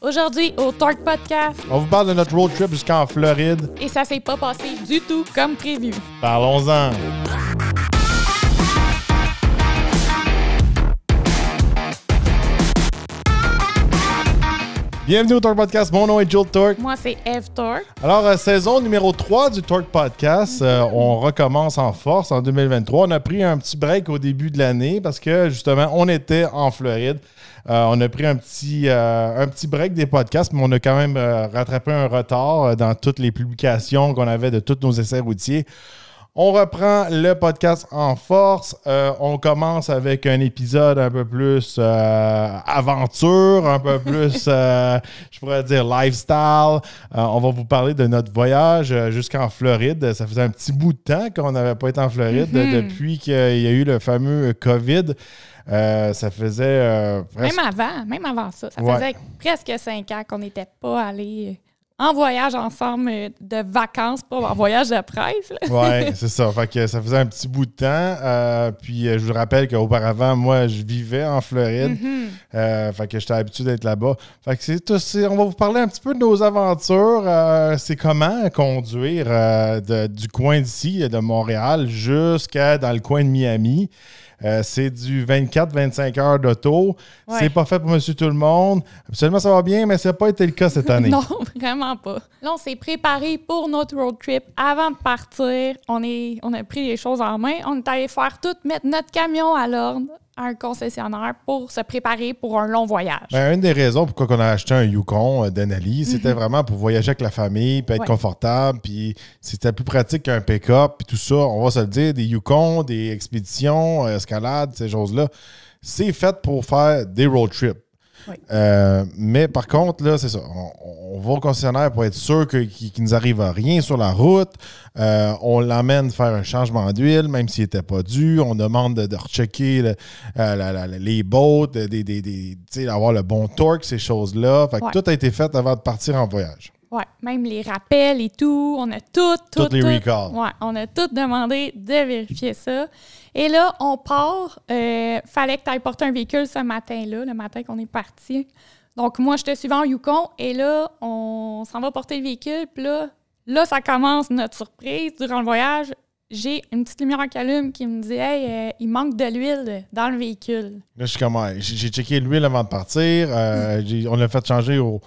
Aujourd'hui, au Torque Podcast. On vous parle de notre road trip jusqu'en Floride. Et ça s'est pas passé du tout comme prévu. Parlons-en. Bienvenue au Torque Podcast. Mon nom est Joel Torque. Moi, c'est Eve Torque. Alors, saison numéro 3 du Torque Podcast. On recommence en force en 2023. On a pris un petit break au début de l'année parce que, justement, on était en Floride. On a pris un petit break des podcasts, mais on a quand même rattrapé un retard dans toutes les publications qu'on avait de tous nos essais routiers. On reprend le podcast en force. On commence avec un épisode un peu plus aventure, un peu plus, je pourrais dire, lifestyle. On va vous parler de notre voyage jusqu'en Floride. Ça faisait un petit bout de temps qu'on n'avait pas été en Floride depuis qu'il y a eu le fameux COVID. Ça faisait presque... Même avant ça. Ça faisait presque 5 ans qu'on n'était pas allés en voyage ensemble de vacances, pas en voyage de presse. Oui, c'est ça. Fait que ça faisait un petit bout de temps. Puis je vous rappelle qu'auparavant, moi, je vivais en Floride. Fait que j'étais habitué d'être là-bas. Fait que on va vous parler un petit peu de nos aventures. C'est comment conduire du coin d'ici, de Montréal, jusqu'à dans le coin de Miami. C'est du 24-25 heures d'auto. Ouais. C'est pas fait pour monsieur tout le monde. Absolument, ça va bien, mais ça n'a pas été le cas cette année. Non, vraiment pas. Là, on s'est préparé pour notre road trip. Avant de partir, on a pris les choses en main. On est allé faire tout, mettre notre camion à l'ordre à un concessionnaire pour se préparer pour un long voyage. Bien, une des raisons pourquoi on a acheté un Yukon Denali, c'était vraiment pour voyager avec la famille, puis être confortable, puis c'était plus pratique qu'un pick-up, puis tout ça. On va se le dire, des Yukon, des expéditions, escalades, ces choses-là, c'est fait pour faire des road trips. Oui. Mais par contre, là, c'est ça. On va au concessionnaire pour être sûr qu'il ne nous arrive à rien sur la route. On l'emmène faire un changement d'huile, même s'il n'était pas dû. On demande de rechecker les bottes, d'avoir le bon torque, ces choses-là. Fait que tout a été fait avant de partir en voyage. Oui, même les rappels et tout. On a tout les recalls. Ouais, on a tout demandé de vérifier ça. Et là, on part. Fallait que tu ailles porter un véhicule ce matin-là, le matin qu'on est parti. Donc, moi, je te suivais en Yukon. Et là, on s'en va porter le véhicule. Puis là, ça commence notre surprise. Durant le voyage, j'ai une petite lumière en calume qui me dit « Hey, il manque de l'huile dans le véhicule. » Là, je suis comme « J'ai checké l'huile avant de partir. On l'a fait changer au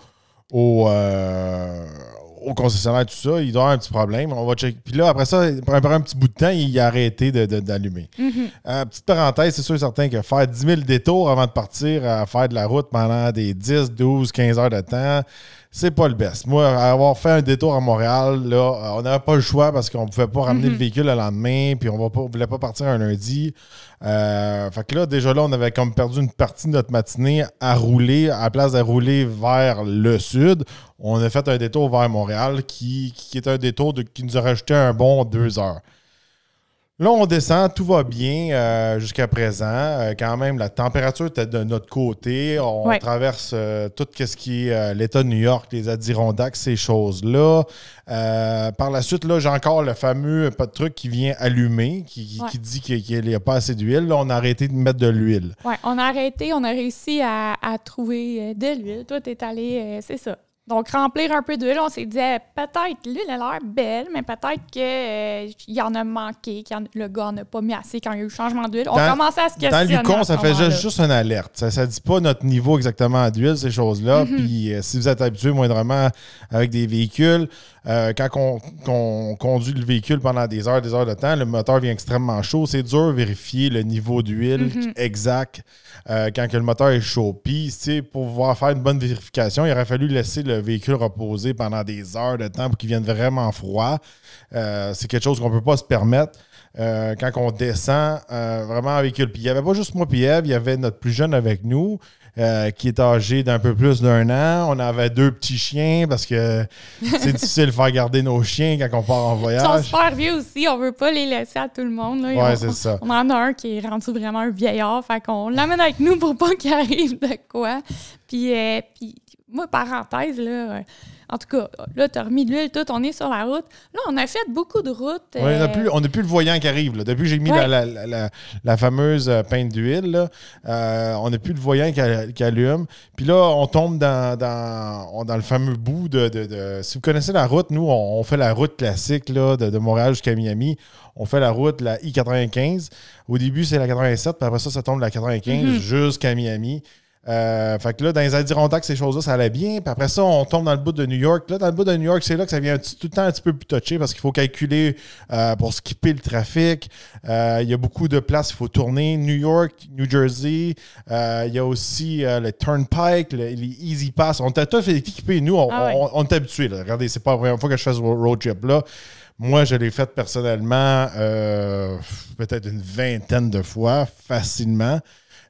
concessionnaire, tout ça, il doit avoir un petit problème. On va checker. Puis là, après ça, après un petit bout de temps, il a arrêté d'allumer. Petite parenthèse, c'est sûr et certain que faire 10 000 détours avant de partir à faire de la route pendant des 10, 12, 15 heures de temps, c'est pas le best. Moi, avoir fait un détour à Montréal, là, on n'avait pas le choix parce qu'on ne pouvait pas ramener le véhicule le lendemain, puis on ne voulait pas partir un lundi. Fait que là, déjà là, on avait comme perdu une partie de notre matinée à rouler. À la place de rouler vers le sud, on a fait un détour vers Montréal qui est un détour qui nous a rajouté un bon 2 heures. Là, on descend, tout va bien jusqu'à présent. Quand même, la température était de notre côté. On traverse tout ce qui est l'État de New York, les Adirondacks, ces choses-là. Par la suite, là, j'ai encore le fameux truc qui vient allumer, qui dit qu'il n'y a pas assez d'huile. Là, on a arrêté de mettre de l'huile. Oui, on a arrêté, on a réussi à trouver de l'huile. Toi, t'es allé, c'est ça. Donc, remplir un peu d'huile, on s'est dit, peut-être, l'huile a l'air belle, mais peut-être qu'il y en a manqué, le gars n'a pas mis assez quand il y a eu le changement d'huile. On commençait à se questionner. Dans le Yukon, ça fait juste une alerte. Ça ne dit pas notre niveau exactement d'huile, ces choses-là. Puis, si vous êtes habitué moindrement avec des véhicules, quand on conduit le véhicule pendant des heures de temps, le moteur vient extrêmement chaud. C'est dur de vérifier le niveau d'huile exact quand que le moteur est chaud. Puis, pour pouvoir faire une bonne vérification, il aurait fallu laisser le véhicule reposer pendant des heures de temps pour qu'il vienne vraiment froid. C'est quelque chose qu'on ne peut pas se permettre quand on descend vraiment en véhicule. Puis il n'y avait pas juste moi et Eve, il y avait notre plus jeune avec nous qui est âgé d'un peu plus d'1 an. On avait 2 petits chiens parce que c'est difficile de faire garder nos chiens quand on part en voyage. Ils sont super vieux aussi, on veut pas les laisser à tout le monde. Oui, c'est ça. On en a un qui est rendu vraiment un vieillard, fait qu'on l'amène avec nous pour pas qu'il arrive de quoi. Puis moi, parenthèse, là, en tout cas, là, tu as remis de l'huile, tout, on est sur la route. Là, on a fait beaucoup de routes. Oui, on n'a plus le voyant qui arrive. Là. Depuis que j'ai mis la fameuse pinte d'huile, là, on n'a plus le voyant qui allume. Puis là, on tombe dans le fameux bout de... Si vous connaissez la route, nous, on fait la route classique là, de Montréal jusqu'à Miami. On fait la route, la I-95. Au début, c'est la 87, puis après ça tombe la 95 jusqu'à Miami. Fait que là, dans les Adirondacks, ces choses-là, ça allait bien. Puis après ça, on tombe dans le bout de New York. Là, dans le bout de New York, c'est là que ça vient tout le temps un petit peu plus touché parce qu'il faut calculer pour skipper le trafic. Il y a beaucoup de places, il faut tourner. New York, New Jersey. Il y a aussi le Turnpike, les Easy Pass. On t'a tous équipés. Nous, on est habitués. Là. Regardez, c'est pas la première fois que je fais ce road trip-là. Moi, je l'ai fait personnellement peut-être une vingtaine de fois, facilement.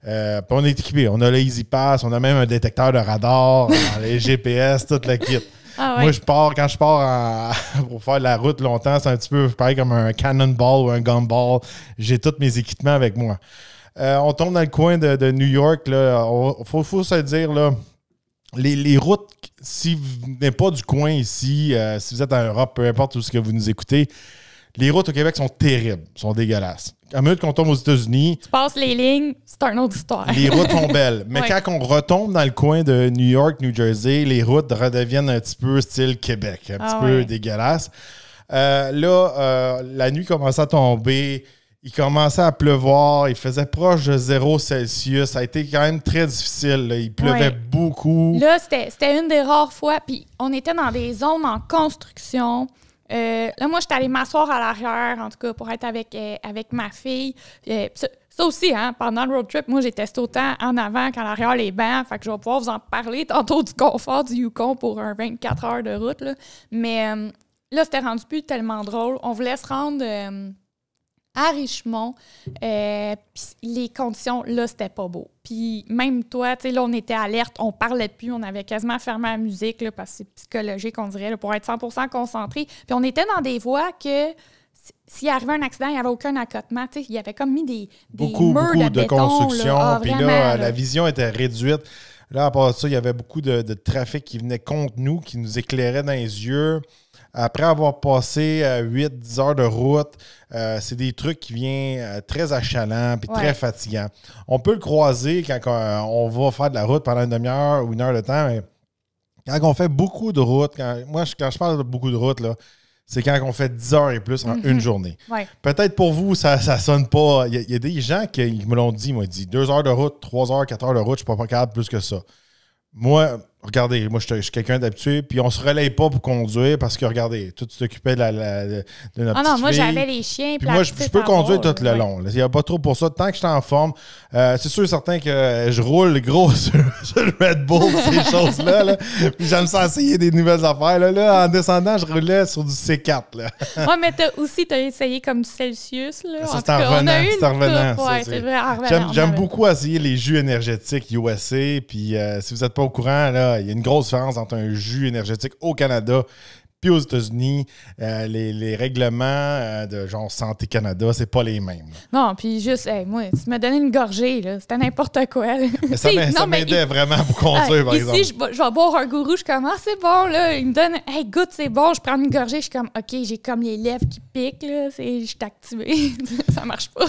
Puis on est équipé. On a le Easy Pass, on a même un détecteur de radar, les GPS, tout le kit. Moi, quand je pars pour faire la route longtemps, c'est un petit peu pareil comme un cannonball ou un gumball. J'ai tous mes équipements avec moi. On tombe dans le coin de New York. Il faut se dire, là, les routes, si vous n'êtes pas du coin ici, si vous êtes en Europe, peu importe où ce que vous nous écoutez, les routes au Québec sont terribles, sont dégueulasses. À mesure qu'on tombe aux États-Unis... Tu passes les lignes, c'est une autre histoire. Les routes sont belles. Mais quand on retombe dans le coin de New York, New Jersey, les routes redeviennent un petit peu style Québec, un petit peu dégueulasses. La nuit commençait à tomber, il commençait à pleuvoir, il faisait proche de 0 Celsius. Ça a été quand même très difficile. Là. Il pleuvait beaucoup. Là, c'était une des rares fois. Puis on était dans des zones en construction. Là, moi, j'étais allée m'asseoir à l'arrière, en tout cas, pour être avec ma fille. Ça aussi, hein, pendant le road trip, moi, j'ai testé autant en avant qu'en arrière les bancs. Fait que je vais pouvoir vous en parler tantôt du confort du Yukon pour un 24 heures de route. Là. Mais là, c'était rendu plus tellement drôle. On voulait se rendre à Richmond. Puis les conditions, là, c'était pas beau. Puis même toi, tu sais, là, on était alerte, on parlait plus, on avait quasiment fermé la musique, là, parce que c'est psychologique, on dirait, là, pour être 100% concentré. Puis on était dans des voies que s'il arrivait un accident, il n'y avait aucun accotement. Tu sais, il y avait comme mis des murs de béton, construction. Puis là, la vision était réduite. Là, à part ça, il y avait beaucoup de trafic qui venait contre nous, qui nous éclairait dans les yeux. Après avoir passé 8-10 heures de route, c'est des trucs qui viennent très achalants et très fatigants. On peut le croiser quand on va faire de la route pendant une demi-heure ou une heure de temps, mais quand on fait beaucoup de route, quand je parle de beaucoup de route, là, c'est quand on fait 10 heures et plus en une journée. Ouais. Peut-être pour vous, ça ne sonne pas. Il y a des gens qui me l'ont dit, 2 heures de route, 3 heures, 4 heures de route, je ne suis pas capable plus que ça. Moi, regardez, moi, je suis quelqu'un d'habitué, puis on se relaye pas pour conduire parce que, regardez, toi, tu t'occupais de notre petite moi, fille. j'avais les chiens. Puis moi, je peux conduire tout le long. Il n'y a pas trop pour ça. Tant que je suis en forme, c'est sûr et certain que je roule gros sur le Red Bull, ces choses-là. Là. Puis j'aime ça essayer des nouvelles affaires. Là, en descendant, je roulais sur du C4. Oui, mais t'as essayé comme du Celsius. Là. Ça, c'est en revenant. C'est en revenant. Oui, c'est vrai, en revenant. J'aime beaucoup essayer les jus énergétiques USA. Puis si vous n'êtes pas au courant, là, il y a une grosse différence entre un jus énergétique au Canada puis aux États-Unis. Les règlements de genre Santé Canada, c'est pas les mêmes. Non, puis juste, moi, tu m'as donné une gorgée, là. C'était n'importe quoi. Mais ça m'aidait vraiment pour conduire, par exemple. Ici, je vais boire un gourou, je suis comme, c'est bon, là. Il me donne, goûte, c'est bon. Je prends une gorgée, je suis comme, OK, j'ai comme les lèvres qui piquent, là. Je suis activée. Ça marche pas.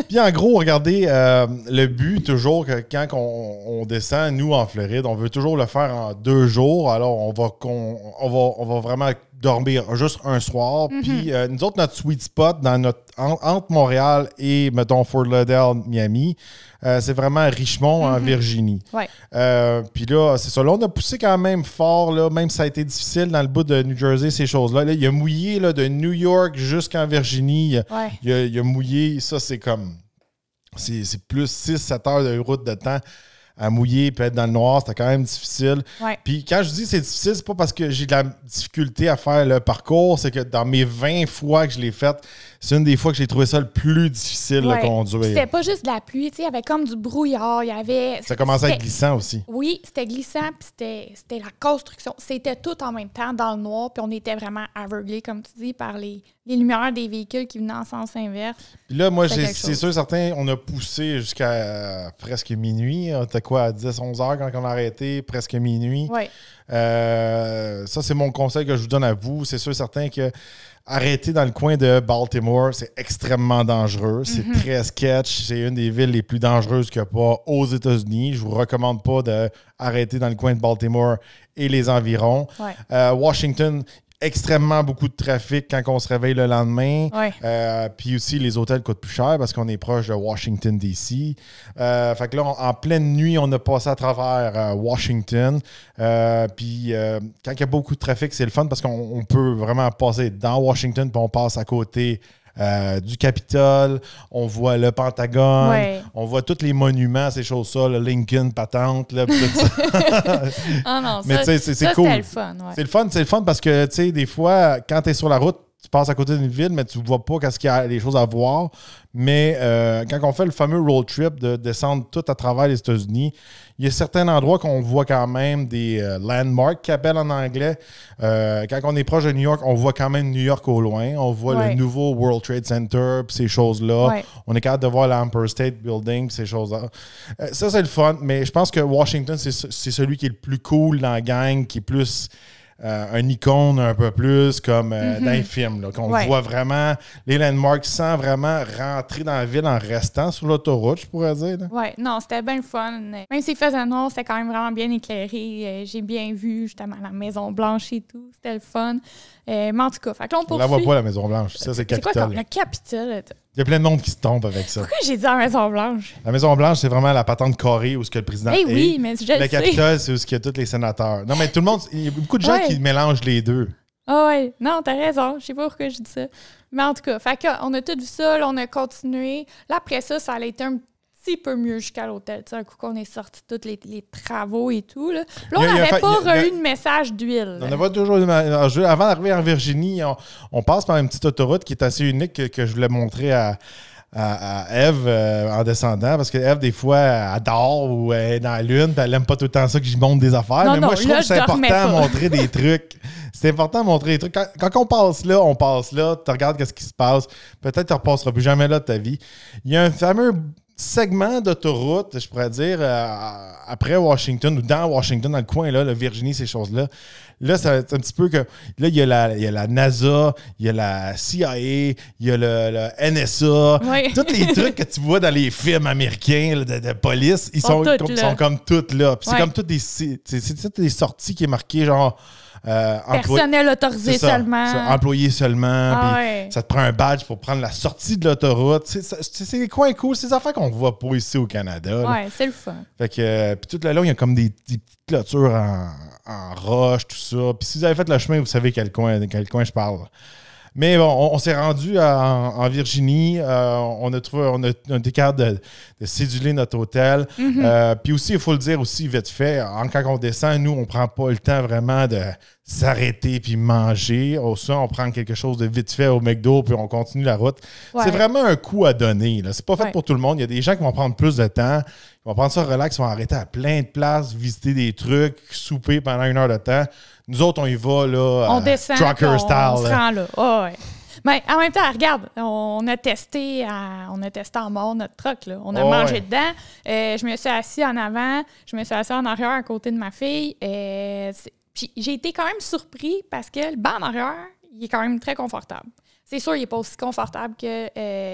Puis en gros, regardez, le but, toujours, que quand on descend, nous, en Floride, on veut toujours le faire en 2 jours. Alors, on va vraiment dormir juste un soir. Puis nous autres, notre sweet spot entre Montréal et, mettons, Fort Lauderdale, Miami, c'est vraiment Richmond, en Virginie. Ouais. Puis là, c'est ça. Là, on a poussé quand même fort, là, même si ça a été difficile dans le bout de New Jersey, ces choses-là. Là, il a mouillé là, de New York jusqu'en Virginie. Il a mouillé. Ça, c'est comme... C'est plus 6-7 heures de route de temps à mouiller et être dans le noir, c'était quand même difficile. Ouais. Puis quand je dis c'est difficile, c'est pas parce que j'ai de la difficulté à faire le parcours, c'est que dans mes 20 fois que je l'ai fait, c'est une des fois que j'ai trouvé ça le plus difficile à conduire. C'était pas juste de la pluie, tu sais, il y avait comme du brouillard, il y avait... Ça commençait à être glissant aussi. Oui, c'était glissant, puis c'était la construction. C'était tout en même temps dans le noir, puis on était vraiment aveuglés, comme tu dis, par les lumières des véhicules qui venaient en sens inverse. Puis là, moi, c'est sûr, certains, on a poussé jusqu'à presque minuit. T'as quoi, à 10, 11 heures quand on a arrêté, presque minuit. Oui. Ça, c'est mon conseil que je vous donne à vous. C'est sûr, certain que arrêter dans le coin de Baltimore, c'est extrêmement dangereux. C'est très sketch. C'est une des villes les plus dangereuses qu'il n'y a pas aux États-Unis. Je vous recommande pas d'arrêter dans le coin de Baltimore et les environs. Ouais. Washington, extrêmement beaucoup de trafic quand on se réveille le lendemain. Ouais. Puis aussi, les hôtels coûtent plus cher parce qu'on est proche de Washington, D.C. Fait que là, en pleine nuit, on a passé à travers Washington. Puis quand il y a beaucoup de trafic, c'est le fun parce qu'on peut vraiment passer dans Washington puis on passe à côté du Capitole, on voit le Pentagone, on voit tous les monuments, ces choses-là, le Lincoln, patente, là, tout ça. Ah non, mais ça, c'est cool. C'était le fun. Ouais. C'est le fun parce que, tu sais, des fois, quand tu es sur la route, tu passes à côté d'une ville, mais tu ne vois pas qu'est-ce qu'il y a des choses à voir. Mais quand on fait le fameux road trip de descendre tout à travers les États-Unis, il y a certains endroits qu'on voit quand même des landmarks qu'ils appellent en anglais. Quand on est proche de New York, on voit quand même New York au loin. On voit le nouveau World Trade Center puis ces choses-là. Ouais. On est capable de voir l'Empire State Building puis ces choses-là. Ça, c'est le fun. Mais je pense que Washington, c'est celui qui est le plus cool dans la gang, qui est plus... un icône un peu plus comme dans les films, là, qu'on voit vraiment les landmarks sans vraiment rentrer dans la ville en restant sur l'autoroute, je pourrais dire. Oui, non, c'était bien le fun. Même s'il faisait noir, c'était quand même vraiment bien éclairé. J'ai bien vu justement la Maison-Blanche et tout. C'était le fun. Mais en tout cas, fait que là, on poursuit. On la voit pas, la Maison-Blanche. Ça, c'est le Capitole. C'est quoi, le Capitole? Il y a plein de monde qui se tombe avec ça. Pourquoi j'ai dit la Maison-Blanche? La Maison-Blanche, c'est vraiment la patente carrée où ce que le président est. Oui, mais je le sais. Le Capitole, c'est où il y a tous les sénateurs. Non, mais tout le monde, il y a beaucoup de gens qui mélangent les deux. Ah oui, non, t'as raison. Je sais pas pourquoi je dis ça. Mais en tout cas, fait qu'on a tout vu ça, là, on a continué. Là, après ça, ça allait être un petit peu mieux jusqu'à l'hôtel. Tu sais, un coup qu'on est sorti tous les travaux et tout. Là, on n'avait pas eu de message d'huile. On n'avait toujours eu de avant d'arriver en Virginie, on passe par une petite autoroute qui est assez unique que je voulais montrer à Eve en descendant, parce que Eve, des fois, elle dort ou elle est dans la lune, puis elle n'aime pas tout le temps ça que j'y montre des affaires. Mais moi, je trouve que c'est important de montrer des trucs. C'est important de montrer des trucs. Quand on passe là, tu regardes ce qui se passe. Peut-être que tu ne repasseras plus jamais là de ta vie. Il y a un fameux segment d'autoroute, je pourrais dire, après Washington ou dans Washington, dans le coin, là, le Virginie, ces choses-là. Là, c'est un petit peu que... Là, il y a la NASA, il y a la CIA, il y a le NSA. Oui. Tous les trucs que tu vois dans les films américains là, de police, ils sont comme toutes là. Puis c'est comme toutes des sorties qui est marqué genre... personnel autorisé seulement. Employé seulement. Ça te prend un badge pour prendre la sortie de l'autoroute. C'est des coins cool. C'est des affaires qu'on ne voit pas ici au Canada. Ouais, c'est le fun. Fait que, puis tout le long, il y a comme des petites clôtures en roche, tout ça. Puis si vous avez fait le chemin, vous savez quel coin je parle. Mais bon, on s'est rendu en Virginie. On a été capable de céduler notre hôtel. Puis aussi, il faut le dire aussi vite fait, quand on descend, nous, on ne prend pas le temps vraiment de s'arrêter puis manger. On prend quelque chose de vite fait au McDo puis on continue la route. Ouais. C'est vraiment un coup à donner. Là. C'est pas fait pour tout le monde. Il y a des gens qui vont prendre plus de temps. Ils vont prendre ça relax, ils vont arrêter à plein de places, visiter des trucs, souper pendant 1 heure de temps. Nous autres, on y va, là, on descend, trucker style. On se rend là. Oh, ouais. Mais en même temps, regarde, on a testé en mort notre truck. Là. On a mangé dedans. Je me suis assis en avant. Je me suis assis en arrière à côté de ma fille. Puis j'ai été quand même surpris parce que le banc en arrière, il est quand même très confortable. C'est sûr, il n'est pas aussi confortable que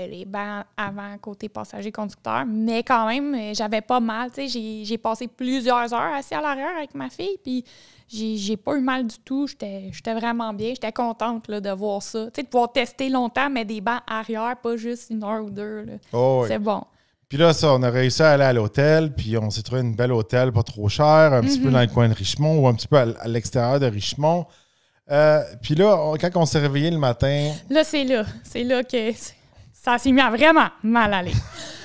les bancs avant côté passager-conducteur, mais quand même, j'avais pas mal. J'ai passé plusieurs heures assis à l'arrière avec ma fille, puis j'ai pas eu mal du tout. J'étais vraiment bien. J'étais contente là, de voir ça. De pouvoir tester longtemps, mais des bancs arrière, pas juste 1 heure ou 2. Là. Oh, c'est bon. Puis là, ça, on a réussi à aller à l'hôtel, puis on s'est trouvé une belle hôtel, pas trop cher, un petit peu dans le coin de Richmond ou un petit peu à l'extérieur de Richmond. Puis là, quand on s'est réveillé le matin... Là, c'est là que ça s'est mis à vraiment mal aller.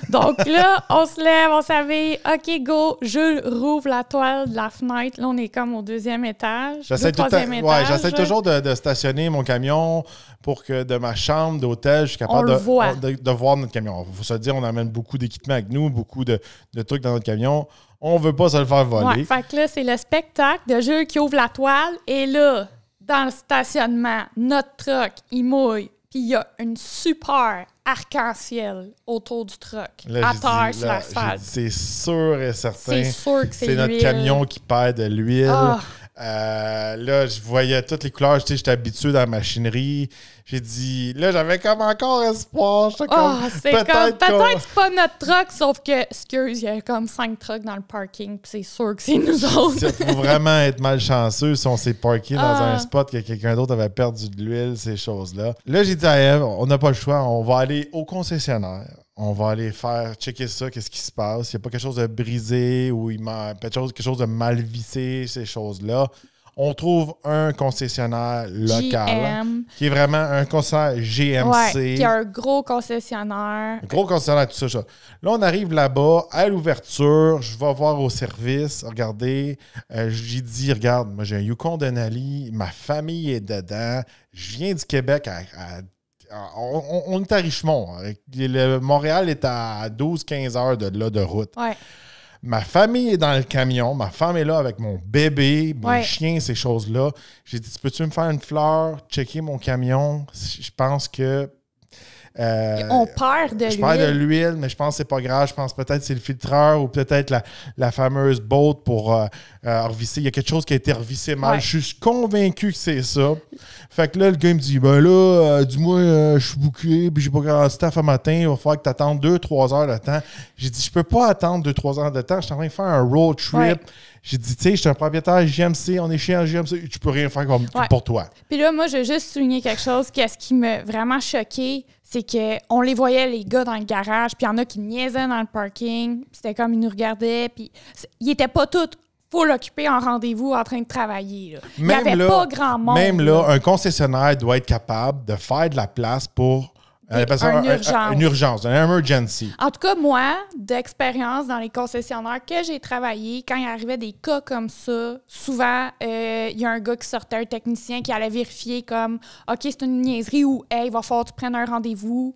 Donc là, on se lève, on savait, OK, go, Jules rouvre la toile de la fenêtre. Là, on est comme au 2e étage. J'essaie étage. toujours de stationner mon camion pour que de ma chambre d'hôtel, je suis capable de voir notre camion. Il faut se dire, on amène beaucoup d'équipements avec nous, beaucoup de trucs dans notre camion. On veut pas se le faire voler. Ouais, fait que là, c'est le spectacle de Jules qui ouvre la toile. Et là, dans le stationnement, notre truck, il mouille. Puis il y a une super arc-en-ciel autour du truck, là, à terre sur l'asphalte. C'est sûr et certain. C'est sûr que c'est notre l'huile. camion qui perd de l'huile. Oh. Là, je voyais toutes les couleurs. Tu sais, j'étais habitué dans la machinerie. J'ai dit, là, j'avais comme encore espoir. J'étais comme, peut-être c'est pas notre truck, sauf que, excuse, il y a comme 5 trucks dans le parking, puis c'est sûr que c'est nous autres. Il faut vraiment être malchanceux si on s'est parké dans un spot que quelqu'un d'autre avait perdu de l'huile, ces choses-là. Là, j'ai dit à Eve, on n'a pas le choix, on va aller au concessionnaire. On va aller faire checker ça, qu'est-ce qui se passe. Il n'y a pas quelque chose de brisé ou quelque chose de mal vissé, ces choses-là. On trouve un concessionnaire local qui est vraiment un concessionnaire GMC. Ouais, qui a un gros concessionnaire. Un gros concessionnaire, tout ça. Là, on arrive là-bas, à l'ouverture, je vais voir au service, regardez, j'ai dit, regarde, moi j'ai un Yukon Denali, ma famille est dedans, je viens du Québec on est à Richemont. Montréal est à 12-15 heures de route. Ouais. Ma famille est dans le camion. Ma femme est là avec mon bébé, mes chiens, ces choses-là. J'ai dit, peux-tu me faire une fleur, checker mon camion? Je pense que... on perd de l'huile. Je perds de l'huile, mais je pense que c'est pas grave. Je pense peut-être que c'est le filtreur ou peut-être la fameuse botte pour revisser. Il y a quelque chose qui a été revissé mal. Ouais. Je suis convaincu que c'est ça. Fait que là, le gars il me dit, ben là, dis-moi, je suis booké, puis j'ai pas grand staff à matin. Il va falloir que tu attendes 2-3 heures de temps. J'ai dit, je peux pas attendre 2-3 heures de temps. Je suis en train de faire un road trip. Ouais. J'ai dit, tu sais, je suis un propriétaire GMC, on est chez un GMC, tu peux rien faire pour toi. Puis là, moi, je veux juste souligner quelque chose. Qu'est-ce qui m'a vraiment choqué, c'est qu'on les voyait, les gars, dans le garage, puis il y en a qui niaisaient dans le parking. C'était comme ils nous regardaient, puis ils étaient pas tous full occupés en rendez-vous en train de travailler. Là. Il n'y avait pas grand monde. Même là, un concessionnaire doit être capable de faire de la place pour... Une urgence, un emergency. En tout cas, moi, d'expérience dans les concessionnaires que j'ai travaillé, quand il arrivait des cas comme ça, souvent, il y a un gars qui sortait, un technicien qui allait vérifier comme « OK, c'est une niaiserie » ou « Hey, il va falloir que tu prennes un rendez-vous. »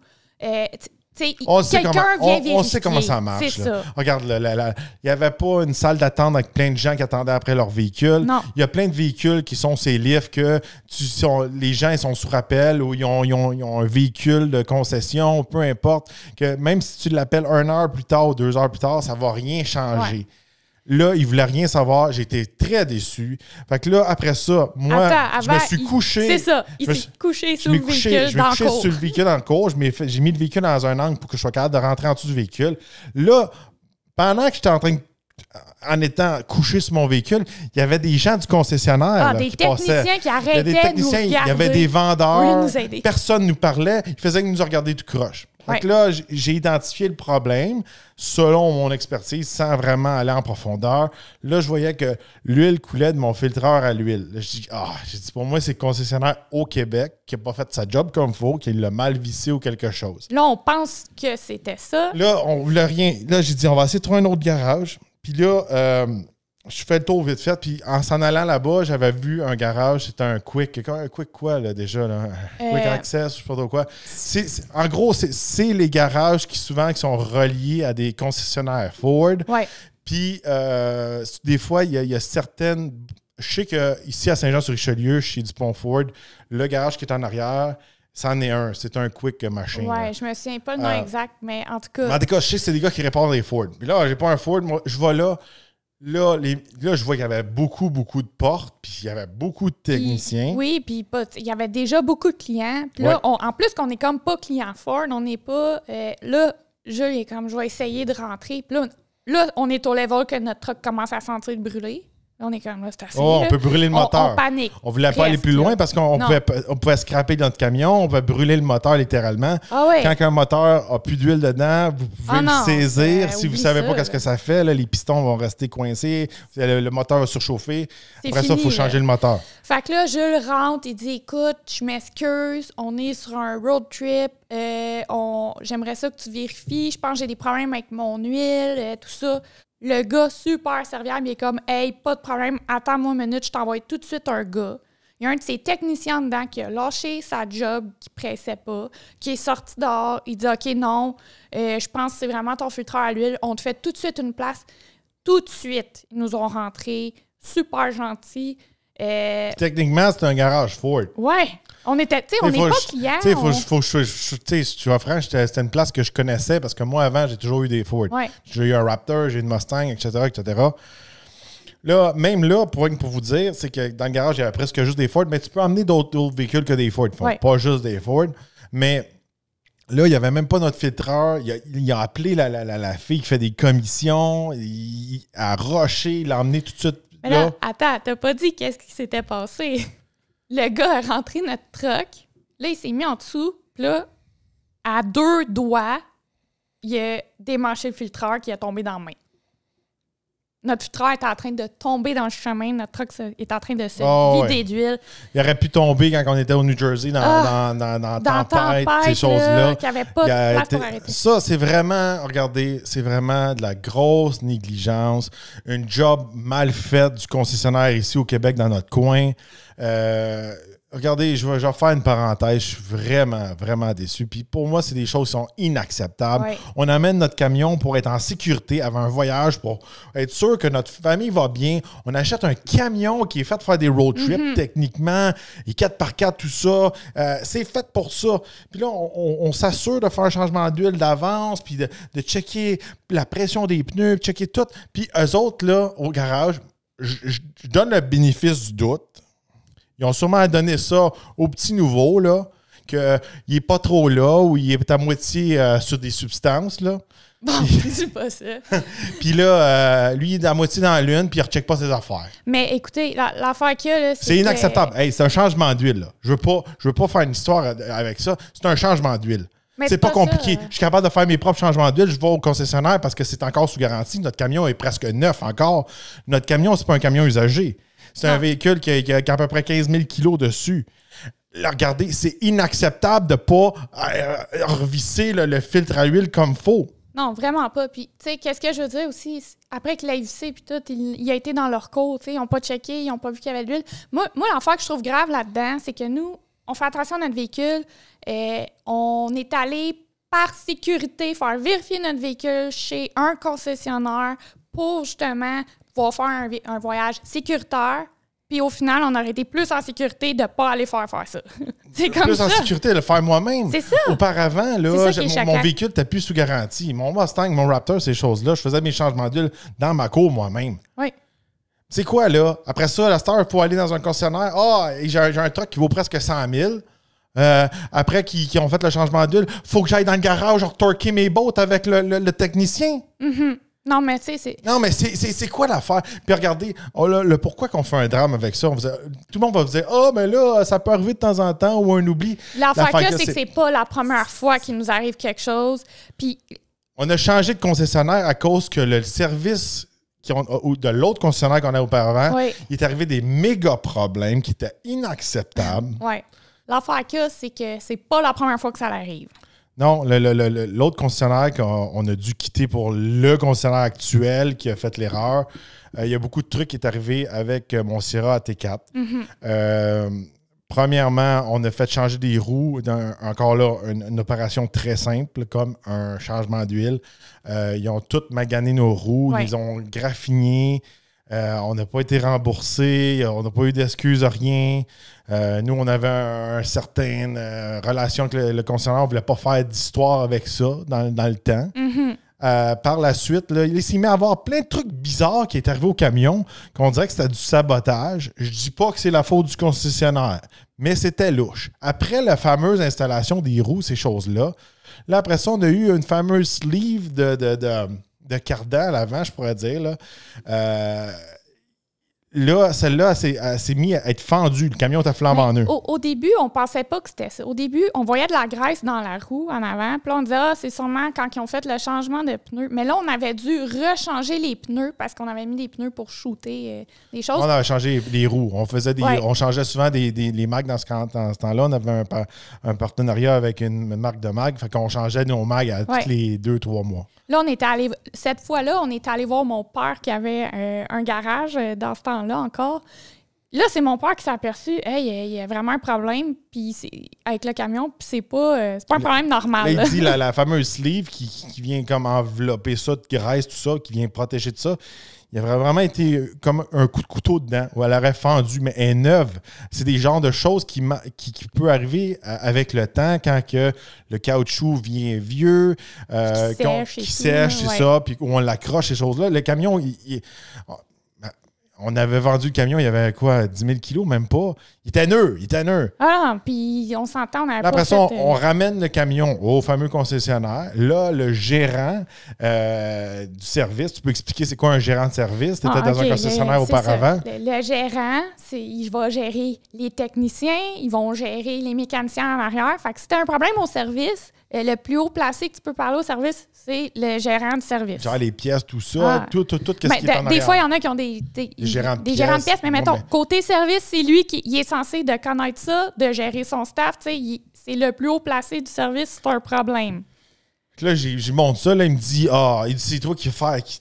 On sait comment ça marche. C'est ça. Regarde, il n'y avait pas une salle d'attente avec plein de gens qui attendaient après leur véhicule. Non. Il y a plein de véhicules qui sont ces livres que les gens ils sont sous rappel ou ils ont un véhicule de concession, peu importe. Que même si tu l'appelles 1 heure plus tard ou 2 heures plus tard, ça ne va rien changer. Ouais. Là, il ne voulait rien savoir. J'étais très déçu. Fait que là, après ça, moi, je me suis couché. C'est ça. Il s'est couché sur le véhicule dans le cours. Je me suis couché sur le véhicule dans le cours. J'ai mis le véhicule dans un angle pour que je sois capable de rentrer en dessous du véhicule. Là, pendant que j'étais en étant couché sur mon véhicule, il y avait des gens du concessionnaire qui passaient. Des techniciens qui arrêtaient de nous regarder. Il y avait des vendeurs. Oui, personne ne nous parlait. Ils faisaient que nous regarder tout croche. Donc là, j'ai identifié le problème selon mon expertise sans vraiment aller en profondeur. Là, je voyais que l'huile coulait de mon filtreur à l'huile. Là, j'ai dit, pour moi, c'est le concessionnaire au Québec qui n'a pas fait sa job comme il faut, qui l'a mal vissé ou quelque chose. Là, on pense que c'était ça. Là, on voulait rien. Là, j'ai dit, on va essayer de trouver un autre garage. Puis là, je fais le tour vite fait. Puis en s'en allant là-bas, j'avais vu un garage. C'était un Quick. Un Quick quoi, là, déjà? Là? Quick Access, je ne sais pas trop quoi. En gros, c'est les garages qui souvent qui sont reliés à des concessionnaires Ford. Ouais. Puis des fois, il y a certaines... Je sais qu'ici à Saint-Jean-sur-Richelieu, chez Dupont Ford, le garage qui est en arrière... C'en est un. C'est un Quick Machine. Ouais, je me souviens pas le nom exact, mais en tout cas... Mais en tout cas, je sais que c'est des gars qui réparent des Ford. Puis là, j'ai pas un Ford. Moi, je vais là. Là, je vois qu'il y avait beaucoup de portes, puis il y avait beaucoup de techniciens. Oui, puis il y avait déjà beaucoup de clients. Puis là, en plus qu'on n'est comme pas client Ford, on n'est pas... là, Jules est comme, je vais essayer de rentrer. Puis là, on est au level que notre truck commence à sentir brûler. Là, on est comme là, c'est assez. On peut brûler le moteur. On panique. On voulait pas aller plus loin parce qu'on pouvait scraper notre camion, on pouvait brûler le moteur littéralement. Ah ouais. Quand un moteur a plus d'huile dedans, vous pouvez le saisir. Si vous ne savez pas qu'est-ce que ça fait, là, les pistons vont rester coincés, le moteur va surchauffer. Après ça, il faut changer le moteur. Fait que là, Jules rentre, il dit « Écoute, je m'excuse, on est sur un road trip, j'aimerais ça que tu vérifies, je pense que j'ai des problèmes avec mon huile, tout ça. » Le gars, super serviable, il est comme « Hey, pas de problème, attends-moi une minute, je t'envoie tout de suite un gars. » Il y a un de ses techniciens dedans qui a lâché sa job, qui pressait pas, qui est sorti dehors, il dit « OK, non, je pense que c'est vraiment ton filtreur à l'huile, on te fait tout de suite une place. » Tout de suite, ils nous ont rentrés, super gentils. Techniquement, c'est un garage Ford. Ouais. On était, tu sais, on n'est pas clients. Tu sais, si tu vois, franc, c'était une place que je connaissais parce que moi, avant, j'ai toujours eu des Ford. Ouais. J'ai eu un Raptor, j'ai eu une Mustang, etc., etc. Là, même là, pour vous dire, c'est que dans le garage, il y avait presque juste des Ford, mais tu peux emmener d'autres véhicules que des Ford. Ouais. Pas juste des Ford. Mais là, il n'y avait même pas notre filtreur. Il a appelé la fille qui fait des commissions. Il a rushé, il l'a emmené tout de suite. Mais là, attends, t'as pas dit qu'est-ce qui s'était passé. Le gars a rentré notre truck. Là, il s'est mis en dessous. Puis là, à 2 doigts, il a démanché le filtreur qui est tombé dans la main. Notre filtreur est en train de tomber dans le chemin. Notre truck est en train de se vider d'huile. Il aurait pu tomber quand on était au New Jersey dans tempête, ces choses-là. Qu'il n'y avait pas de place pour arrêter. Ça, c'est vraiment, regardez, c'est vraiment de la grosse négligence. Une job mal faite du concessionnaire ici au Québec, dans notre coin. Regardez, je vais faire une parenthèse. Je suis vraiment, vraiment déçu. Puis pour moi, c'est des choses qui sont inacceptables. Ouais. On amène notre camion pour être en sécurité avant un voyage, pour être sûr que notre famille va bien. On achète un camion qui est fait pour faire des road trips, techniquement. Et 4x4, tout ça. C'est fait pour ça. Puis là, on s'assure de faire un changement d'huile d'avance, puis de checker la pression des pneus, checker tout. Puis eux autres, là, au garage, je donne le bénéfice du doute. Ils ont sûrement donné ça au petit nouveau, là, qu'il n'est pas trop là, ou il est à moitié sur des substances, là. Bon, c'est pas ça. Puis là, lui, il est à moitié dans la lune, puis il ne recheck pas ses affaires. Mais écoutez, l'affaire qu'il y a, là, c'est inacceptable. Hey, c'est un changement d'huile, là. Je veux pas faire une histoire avec ça. C'est un changement d'huile. C'est pas compliqué. Je suis capable de faire mes propres changements d'huile. Je vais au concessionnaire parce que c'est encore sous garantie. Notre camion est presque neuf encore. Notre camion, c'est pas un camion usagé. C'est un véhicule qui a à peu près 15 000 kilos dessus. Là, regardez, c'est inacceptable de ne pas revisser le filtre à huile comme il faut. Non, vraiment pas. Puis, tu sais, qu'est-ce que je veux dire aussi? Après qu'il l'ait vissé, puis tout, il a été dans leur cours, tu sais, ils n'ont pas checké, ils n'ont pas vu qu'il y avait de l'huile. Moi l'affaire que je trouve grave là-dedans, c'est que nous, on fait attention à notre véhicule. On est allé par sécurité faire vérifier notre véhicule chez un concessionnaire pour justement pouvoir faire un voyage sécuritaire. Puis au final, on aurait été plus en sécurité de ne pas aller faire ça. C'est comme plus ça. En sécurité de le faire moi-même. C'est ça. Auparavant, là, mon véhicule n'était plus sous garantie. Mon Mustang, mon Raptor, ces choses-là, je faisais mes changements d'huile dans ma cour moi-même. Oui. C'est quoi, là? Après ça, la star, il faut aller dans un concessionnaire. J'ai un truck qui vaut presque 100 000. Après qu'ils ont fait le changement d'huile, il faut que j'aille dans le garage retorquer mes bottes avec le technicien. Mm-hmm. Non, mais tu sais, c'est... Non, mais c'est quoi l'affaire? Puis regardez, le pourquoi qu'on fait un drame avec ça? Tout le monde va vous dire, mais là, ça peut arriver de temps en temps ou un oubli. L'affaire là, c'est que c'est pas la première fois qu'il nous arrive quelque chose. Puis... On a changé de concessionnaire à cause que le service de l'autre concessionnaire qu'on a auparavant, il est arrivé des méga problèmes qui étaient inacceptables. Oui. L'affaire qu'il y a, c'est que c'est pas la première fois que ça arrive. Non, l'autre concessionnaire qu'on a dû quitter pour le concessionnaire actuel qui a fait l'erreur, il y a beaucoup de trucs qui est arrivé avec mon Sierra AT4. Mm-hmm. Premièrement, on a fait changer des roues. Encore là, une opération très simple, comme un changement d'huile. Ils ont toutes magané nos roues, ils ont graffiné. On n'a pas été remboursé, on n'a pas eu d'excuses, rien. Nous, on avait une certaine relation avec le concessionnaire. On ne voulait pas faire d'histoire avec ça dans le temps. Mm-hmm. Par la suite, là, il s'est mis à avoir plein de trucs bizarres qui est arrivé au camion, qu'on dirait que c'était du sabotage. Je dis pas que c'est la faute du concessionnaire, mais c'était louche. Après la fameuse installation des roues, ces choses-là, là, après ça, on a eu une fameuse sleeve de cardan à l'avant, je pourrais dire. Là. là, celle-là, elle s'est mise à être fendue. Le camion était flambant en eux. Au début, on pensait pas que c'était ça. Au début, on voyait de la graisse dans la roue en avant. Puis là, on disait, c'est sûrement quand ils ont fait le changement de pneus. Mais là, on avait dû rechanger les pneus parce qu'on avait mis des pneus pour shooter des choses. On avait changé les roues. On changeait souvent les mags dans ce temps-là. On avait un partenariat avec une marque de mag. Fait qu'on changeait nos mags à tous les 2-3 mois. Là, cette fois-là, on est allé voir mon père qui avait un garage dans ce temps-là encore. Là, c'est mon père qui s'est aperçu, il y a vraiment un problème avec le camion, puis c'est pas un problème normal. Là, il dit la fameuse sleeve qui vient comme envelopper ça de graisse, tout ça, qui vient protéger de ça. Il a vraiment été comme un coup de couteau dedans, où elle aurait fendu, mais elle est neuve. C'est des genres de choses qui peuvent arriver avec le temps quand que le caoutchouc vient vieux, qui sèche, c'est ça, puis où on l'accroche, ces choses-là. Le camion, on avait vendu le camion, il y avait quoi, 10 000 kilos, même pas. Il était neuf. Ah, puis on s'entend, on avait après ça, on ramène le camion au fameux concessionnaire. Là, le gérant du service, tu peux expliquer c'est quoi un gérant de service? Tu étais dans un concessionnaire auparavant. Le gérant, il va gérer les techniciens, ils vont gérer les mécaniciens en arrière. Fait que si tu as un problème au service, le plus haut placé que tu peux parler au service, c'est le gérant du service. Genre les pièces, tout ça, tout ce qui est en arrière. Des fois, il y en a qui ont des gérants de pièces, mais mettons, côté service, c'est lui qui est censé de connaître ça, de gérer son staff. C'est le plus haut placé du service, c'est un problème. Là, j'y montre ça. Là, il me dit, c'est toi qui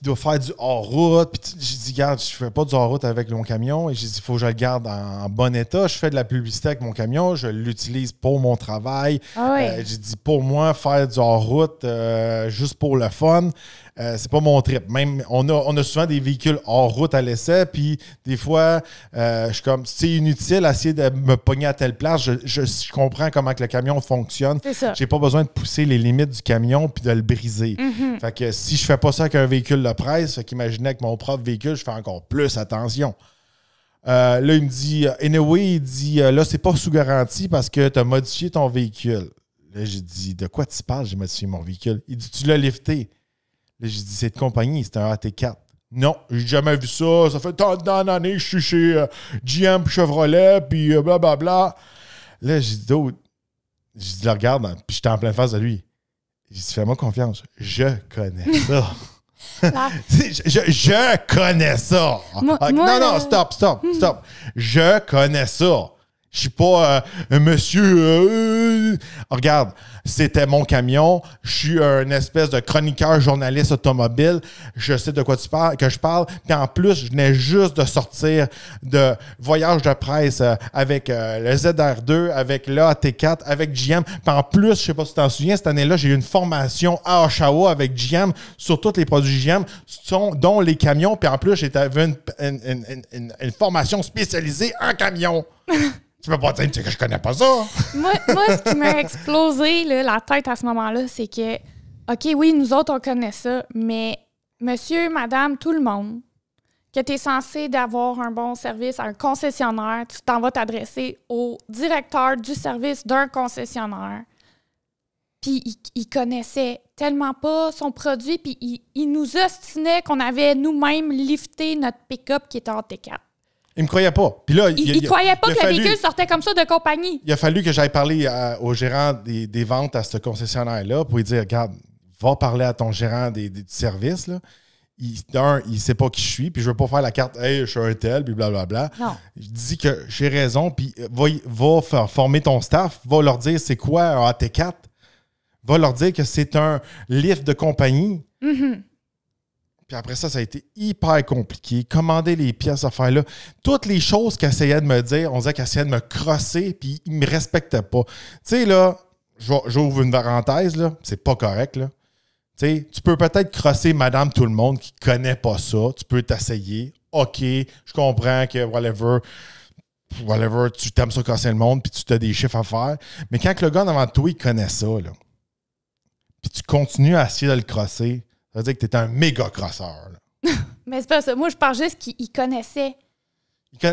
dois faire du hors-route. Puis j'ai dit, regarde, je fais pas du hors-route avec mon camion. Et j'ai dit, il faut que je le garde en bon état. Je fais de la publicité avec mon camion. Je l'utilise pour mon travail. J'ai dit, pour moi, faire du hors-route juste pour le fun, c'est pas mon trip. Même, on a souvent des véhicules hors route à l'essai, puis des fois, je suis comme, c'est inutile d'essayer de me pogner à telle place. Je comprends comment que le camion fonctionne. C'est ça. J'ai pas besoin de pousser les limites du camion puis de le briser. Mm-hmm. Fait que si je fais pas ça avec un véhicule de presse, fait qu'imaginez avec mon propre véhicule, je fais encore plus attention. Là, il me dit, anyway, il dit, là, c'est pas sous garantie parce que tu as modifié ton véhicule. Là, j'ai dit, de quoi tu parles? J'ai modifié mon véhicule. Il dit, tu l'as lifté. Là, j'ai dit, c'est de compagnie, c'est un AT4. Non, j'ai jamais vu ça. Ça fait tant d'années que je suis chez GM puis Chevrolet, puis blablabla. Là, j'ai dit, d'autres. J'ai dit, regarde, puis j'étais en pleine face de lui. J'ai dit, fais-moi confiance. Je connais ça. Je connais ça. Non, stop. Je connais ça. Je suis pas un monsieur. Regarde, c'était mon camion. Je suis un espèce de chroniqueur journaliste automobile. Je sais de quoi je parle. Puis en plus, je venais juste de sortir de voyage de presse avec le ZR2, avec l'AT4, avec GM. Puis en plus, je sais pas si tu t'en souviens, cette année-là, j'ai eu une formation à Oshawa avec GM sur tous les produits GM, dont les camions. Puis en plus, j'avais une formation spécialisée en camions. Tu peux pas dire que je connais pas ça. Moi, ce qui m'a explosé la tête à ce moment-là, c'est que, OK, oui, nous autres, on connaît ça, mais monsieur, madame, tout le monde, que tu es censé d'avoir un bon service à un concessionnaire, tu t'en vas t'adresser au directeur du service d'un concessionnaire. Puis il connaissait tellement pas son produit, puis il nous ostinait qu'on avait nous-mêmes lifté notre pick-up qui était en T4. Il me croyait pas. Puis là, il croyait pas que le véhicule sortait comme ça de compagnie. Il a fallu que j'aille parler au gérant des ventes à ce concessionnaire-là pour lui dire, regarde, va parler à ton gérant des services. Là. Il sait pas qui je suis, puis je veux pas faire la carte, hey, je suis un tel, puis blablabla. Non. Je dis que j'ai raison, puis va faire former ton staff, va leur dire c'est quoi un AT4, va leur dire que c'est un lift de compagnie. Mm-hmm. Puis après ça a été hyper compliqué. Commander les pièces à faire là. Toutes les choses qu'elle essayait de me dire, on disait qu'elle essayait de me crosser, puis il me respectait pas. Tu sais, là, j'ouvre une parenthèse, là, c'est pas correct, là. Tu sais, tu peux peut-être crosser madame tout le monde qui connaît pas ça. Tu peux t'essayer. OK, je comprends que whatever, tu t'aimes ça crosser le monde, puis tu as des chiffres à faire. Mais quand le gars devant toi, il connaît ça, là, puis tu continues à essayer de le crosser, ça veut dire que tu es un méga crosseur. Mais c'est pas ça. Moi, je parle juste qu'il connaissait.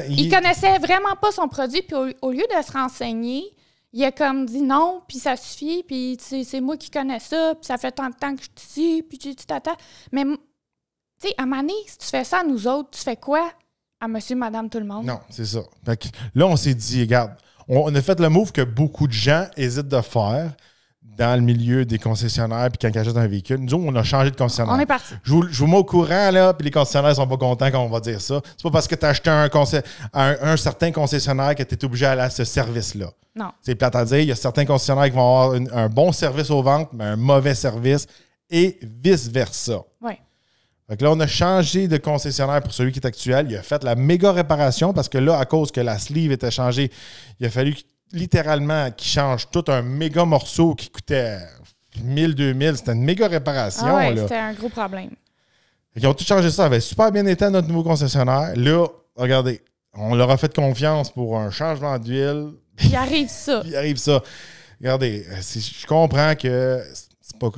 Il connaissait vraiment pas son produit, puis au lieu de se renseigner, il a comme dit non, puis ça suffit, puis c'est moi qui connais ça, puis ça fait tant de temps que je suis ici, puis tu t'attends. Mais, tu sais, à un moment donné, si tu fais ça à nous autres, tu fais quoi? À monsieur, madame, tout le monde. Non, c'est ça. Fait que là, on s'est dit, regarde, on a fait le move que beaucoup de gens hésitent de faire dans le milieu des concessionnaires puis quand ils achètent un véhicule. Nous, on a changé de concessionnaire. On est parti. Je vous mets au courant, là, puis les concessionnaires sont pas contents quand on va dire ça. C'est pas parce que tu as acheté un certain concessionnaire que tu es obligé d'aller à ce service-là. Non. C'est plate à dire. Il y a certains concessionnaires qui vont avoir un bon service aux ventes, mais un mauvais service et vice-versa. Oui. Fait que là, on a changé de concessionnaire pour celui qui est actuel. Il a fait la méga réparation parce que là, à cause que la sleeve était changée, il a fallu littéralement qu'il change tout un méga morceau qui coûtait 1000, 2000. C'était une méga réparation. Ah ouais, là. c'était un gros problème. Ils ont tout changé ça. Ça avait super bien été à notre nouveau concessionnaire. Là, regardez, on leur a fait confiance pour un changement d'huile. Il arrive ça. Il arrive ça. Regardez, je comprends que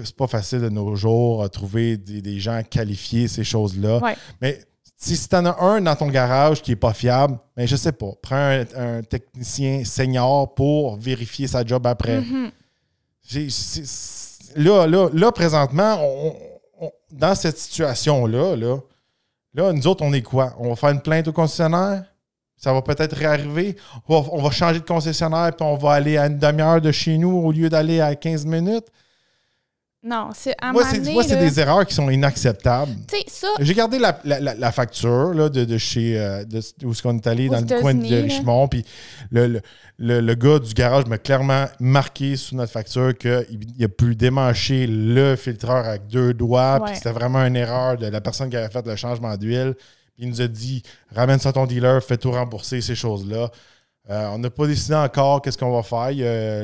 c'est pas facile de nos jours à trouver des gens qualifiés, ces choses-là. Ouais. Mais si tu en as un dans ton garage qui n'est pas fiable, ben, je sais pas, prends un technicien senior pour vérifier sa job après. Là, présentement, dans cette situation-là, là, nous autres, on est quoi? On va faire une plainte au concessionnaire? Ça va peut-être réarriver. On va changer de concessionnaire puis on va aller à une demi-heure de chez nous au lieu d'aller à 15 minutes? Non, c'est à Moi, c'est des erreurs qui sont inacceptables. Tu sais, ça... J'ai gardé la où est-ce qu'on est allé dans le coin de Richmond. Puis le gars du garage m'a clairement marqué sur notre facture qu'il a pu démancher le filtreur avec 2 doigts. Puis c'était vraiment une erreur de la personne qui avait fait le changement d'huile. Puis il nous a dit, ramène ça à ton dealer, fais tout rembourser, ces choses-là. On n'a pas décidé encore qu'est-ce qu'on va faire.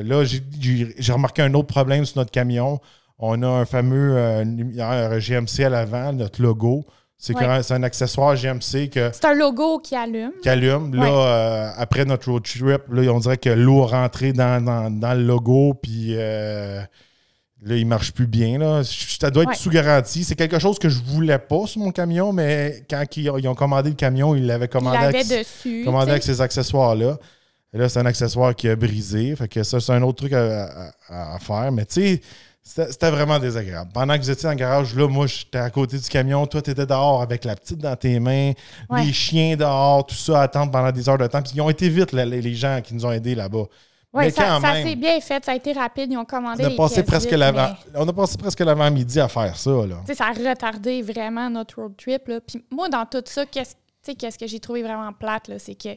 Là, j'ai remarqué un autre problème sur notre camion. On a un fameux GMC à l'avant, notre logo. C'est un accessoire GMC que... C'est un logo qui allume. Là, après notre road trip, là, on dirait que l'eau est rentrée dans le logo, puis là, il ne marche plus bien. Là. Ça doit être sous garantie. C'est quelque chose que je ne voulais pas sur mon camion, mais quand ils ont commandé le camion, ils l'avaient commandé avec ces accessoires-là. Et là, c'est un accessoire qui a brisé. Fait que ça, c'est un autre truc à faire. Mais tu sais... C'était vraiment désagréable. Pendant que vous étiez dans le garage, là, moi, j'étais à côté du camion. Toi, tu étais dehors avec la petite dans tes mains, les chiens dehors, tout ça, à attendre pendant des heures de temps. Puis ils ont été vite, les gens qui nous ont aidés là-bas. Oui, ça s'est bien fait. Ça a été rapide. Ils ont commandé les pièces On a passé presque l'avant-midi à faire ça. Là. Ça a retardé vraiment notre road trip. Là. Puis moi, dans tout ça, qu'est-ce que j'ai trouvé vraiment plate, là, c'est que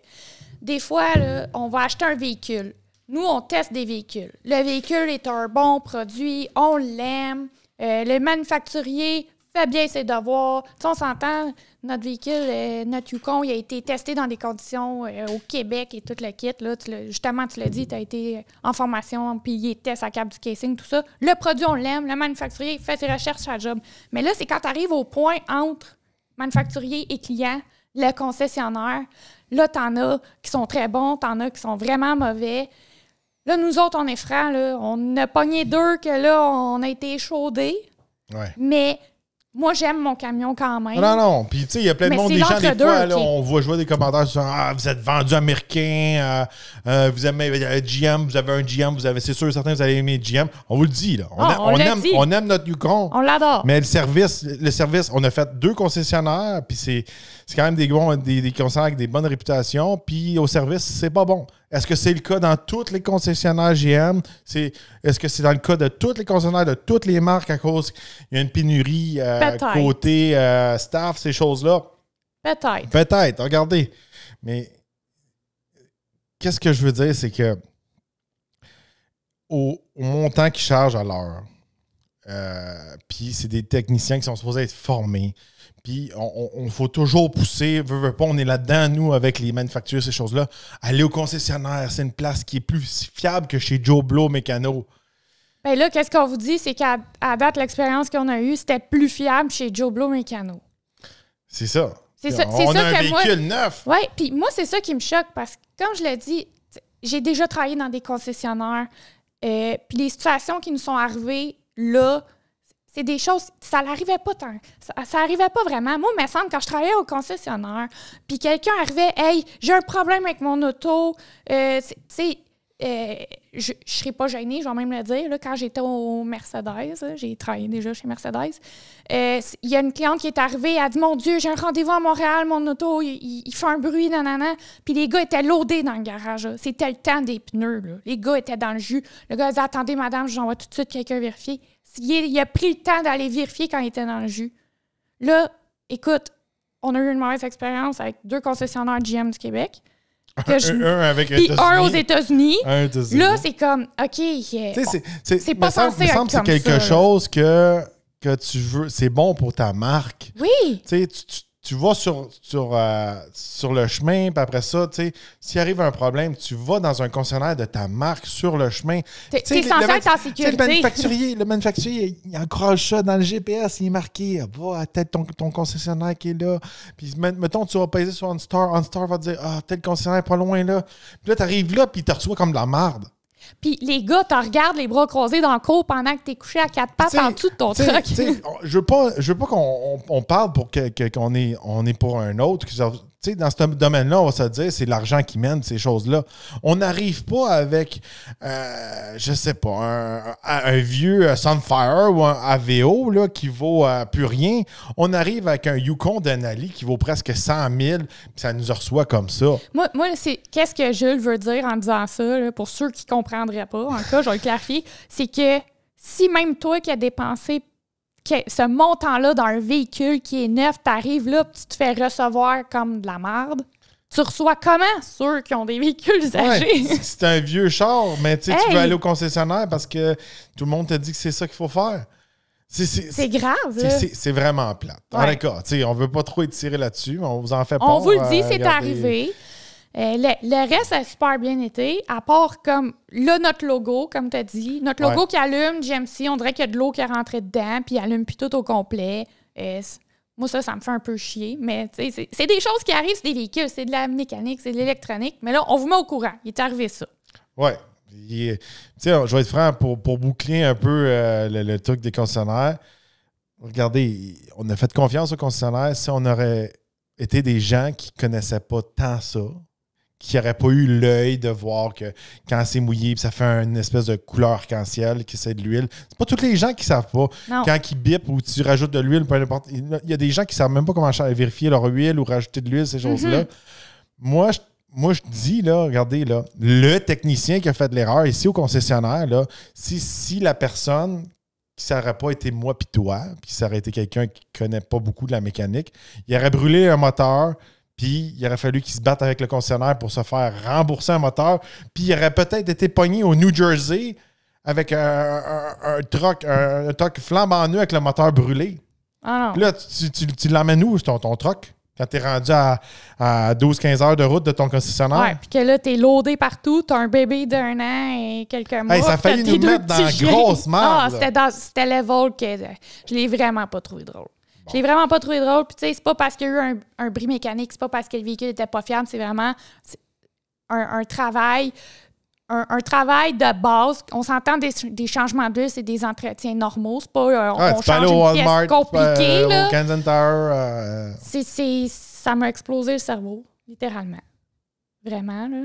des fois, là, on va acheter un véhicule. Nous, on teste des véhicules. Le véhicule est un bon produit, on l'aime. Le manufacturier fait bien ses devoirs. Tu sais, on s'entend, notre véhicule, notre Yukon, il a été testé dans des conditions au Québec et tout le kit. Là, justement, tu l'as dit, tu as été en formation, puis il teste à câble du casing, tout ça. Le produit, on l'aime. Le manufacturier fait ses recherches sur la job. Mais là, c'est quand tu arrives au point entre manufacturier et client, le concessionnaire. Là, t'en as qui sont très bons, t'en as qui sont vraiment mauvais. Là, nous autres, on est francs, là. On a pogné 2 que là, on a été échaudés. Ouais. Mais moi, j'aime mon camion quand même. Non. Puis, tu sais, il y a plein de monde, des gens, des fois, là, on voit jouer des commentaires sur vous êtes vendu américain, vous aimez GM, vous avez un GM, c'est sûr, certains, vous avez aimé GM. On vous le dit, là. On aime notre Yukon. On l'adore. Mais le service, on a fait 2 concessionnaires, puis c'est quand même des concessionnaires avec des bonnes réputations, puis au service, c'est pas bon. Est-ce que c'est le cas dans tous les concessionnaires GM? Est-ce que c'est dans le cas de tous les concessionnaires de toutes les marques à cause qu'il y a une pénurie côté staff, ces choses-là? Peut-être, regardez. Mais qu'est-ce que je veux dire, c'est que au montant qu'ils chargent à l'heure, puis c'est des techniciens qui sont supposés être formés. Puis, on faut toujours pousser, veut pas, on est là-dedans, nous, avec les manufactures, ces choses-là. Aller au concessionnaire, c'est une place qui est plus fiable que chez Joe Blow Mécano. Bien là, qu'est-ce qu'on vous dit? C'est qu'à date, l'expérience qu'on a eue, c'était plus fiable chez Joe Blow Mécano. C'est ça. On a un véhicule neuf. Oui, puis moi, c'est ça qui me choque parce que, comme je l'ai dit, j'ai déjà travaillé dans des concessionnaires. Puis les situations qui nous sont arrivées là, c'est des choses, ça n'arrivait pas tant. Ça n'arrivait pas vraiment. Moi, il me semble, quand je travaillais au concessionnaire, puis quelqu'un arrivait, « Hey, j'ai un problème avec mon auto. » je ne serais pas gênée, je vais même le dire. Là, quand j'étais au Mercedes, j'ai travaillé déjà chez Mercedes, il y a une cliente qui est arrivée, elle a dit « Mon Dieu, j'ai un rendez-vous à Montréal, mon auto, il fait un bruit, nanana. » Puis les gars étaient loadés dans le garage. Là. C'était le temps des pneus. Là. Les gars étaient dans le jus. Le gars a dit « Attendez, madame, j'envoie tout de suite quelqu'un vérifier. » Il a pris le temps d'aller vérifier quand il était dans le jus. Là, écoute, on a eu une mauvaise expérience avec 2 concessionnaires GM du Québec. Un avec puis un aux États-Unis. Là, c'est comme, OK, c'est pas censé être comme ça. C'est quelque chose que tu veux. C'est bon pour ta marque. Oui. Tu vas sur le chemin, puis après ça, s'il arrive un problème, tu vas dans un concessionnaire de ta marque sur le chemin. T'es censé être en sécurité. Le manufacturier, il encourage ça dans le GPS, il est marqué, va à tête ton concessionnaire qui est là. Puis, mettons, tu vas peser sur OnStar. OnStar va te dire, tel concessionnaire pas loin là. Puis là, tu arrives là, puis il te reçoit comme de la marde. Puis les gars te regardent les bras croisés dans le cours pendant que t'es couché à 4 pattes en dessous de ton truck. Je veux pas qu'on parle pour qu'on est pour un autre. Dans ce domaine-là, on va se dire, c'est l'argent qui mène ces choses-là. On n'arrive pas avec, je sais pas, un vieux Sunfire ou un AVO là, qui vaut plus rien. On arrive avec un Yukon Denali qui vaut presque 100 000, puis ça nous reçoit comme ça. Moi c'est qu'est-ce que Jules veut dire en disant ça, là, pour ceux qui ne comprendraient pas, en tout cas, je vais le clarifier, c'est que si même toi qui as dépensé ce montant-là dans un véhicule qui est neuf, t'arrives là, tu te fais recevoir comme de la merde. Tu reçois comment ceux qui ont des véhicules usagés? Ouais, c'est un vieux char, mais tu veux aller au concessionnaire parce que tout le monde te dit que c'est ça qu'il faut faire. C'est grave, là. C'est vraiment plate. Ouais. D'accord, on veut pas trop étirer là-dessus, mais on vous en fait pas. On vous le dit, c'est arrivé. Le reste a super bien été, à part comme là, notre logo, comme tu as dit. Notre logo qui allume, GMC, on dirait qu'il y a de l'eau qui est rentrée dedans, puis il allume plus tout au complet. Moi, ça me fait un peu chier. Mais c'est des choses qui arrivent, c'est des véhicules, c'est de la mécanique, c'est de l'électronique. Mais là, on vous met au courant. Il est arrivé ça. Oui. Je vais être franc, pour boucler un peu le truc des concessionnaires. Regardez, on a fait confiance aux concessionnaires. Si on aurait été des gens qui ne connaissaient pas tant ça, qui n'auraient pas eu l'œil de voir que quand c'est mouillé, ça fait une espèce de couleur arc-en-ciel, que c'est de l'huile. C'est pas tous les gens qui savent pas. Non. Quand ils bipent ou tu rajoutes de l'huile, peu importe. Il y a des gens qui savent même pas comment vérifier leur huile ou rajouter de l'huile, ces choses-là. Moi, je dis, là, regardez, là, le technicien qui a fait de l'erreur ici au concessionnaire, là, si la personne, qui ça n'aurait pas été moi puis toi, puis ça aurait été quelqu'un qui ne connaît pas beaucoup de la mécanique, il aurait brûlé un moteur. Puis, il aurait fallu qu'il se batte avec le concessionnaire pour se faire rembourser un moteur. Puis, il aurait peut-être été pogné au New Jersey avec un truck flambant nu avec le moteur brûlé. Ah non. Puis là, tu l'emmènes où, ton truck, quand tu es rendu à 12-15 heures de route de ton concessionnaire? Ouais, puis que là, tu es loadé partout. Tu as un bébé d'1 an et quelques mois. Hey, ça a failli nous mettre dans la grosse merde. C'était level que je l'ai vraiment pas trouvé drôle. Je l'ai vraiment pas trouvé drôle. Puis, tu sais, c'est pas parce qu'il y a eu un bris mécanique, c'est pas parce que le véhicule était pas fiable, c'est vraiment un travail. Un travail de base. On s'entend des changements d'huile, c'est des entretiens normaux. C'est pas on change une pièce compliquée. Au Kansas Tower. Ça m'a explosé le cerveau, littéralement. Vraiment, là.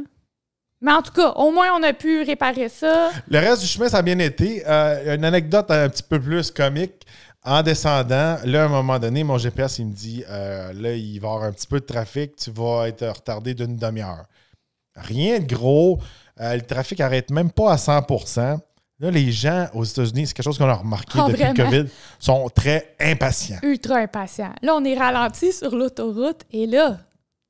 Mais en tout cas, au moins, on a pu réparer ça. Le reste du chemin, ça a bien été. Une anecdote un petit peu plus comique. En descendant, là, à un moment donné, mon GPS, il me dit, là, il va y avoir un petit peu de trafic, tu vas être retardé d'une demi-heure. Rien de gros. Le trafic n'arrête même pas à 100%. Là, les gens aux États-Unis, c'est quelque chose qu'on a remarqué depuis le COVID, sont très impatients. Ultra impatients. Là, on est ralenti sur l'autoroute et là,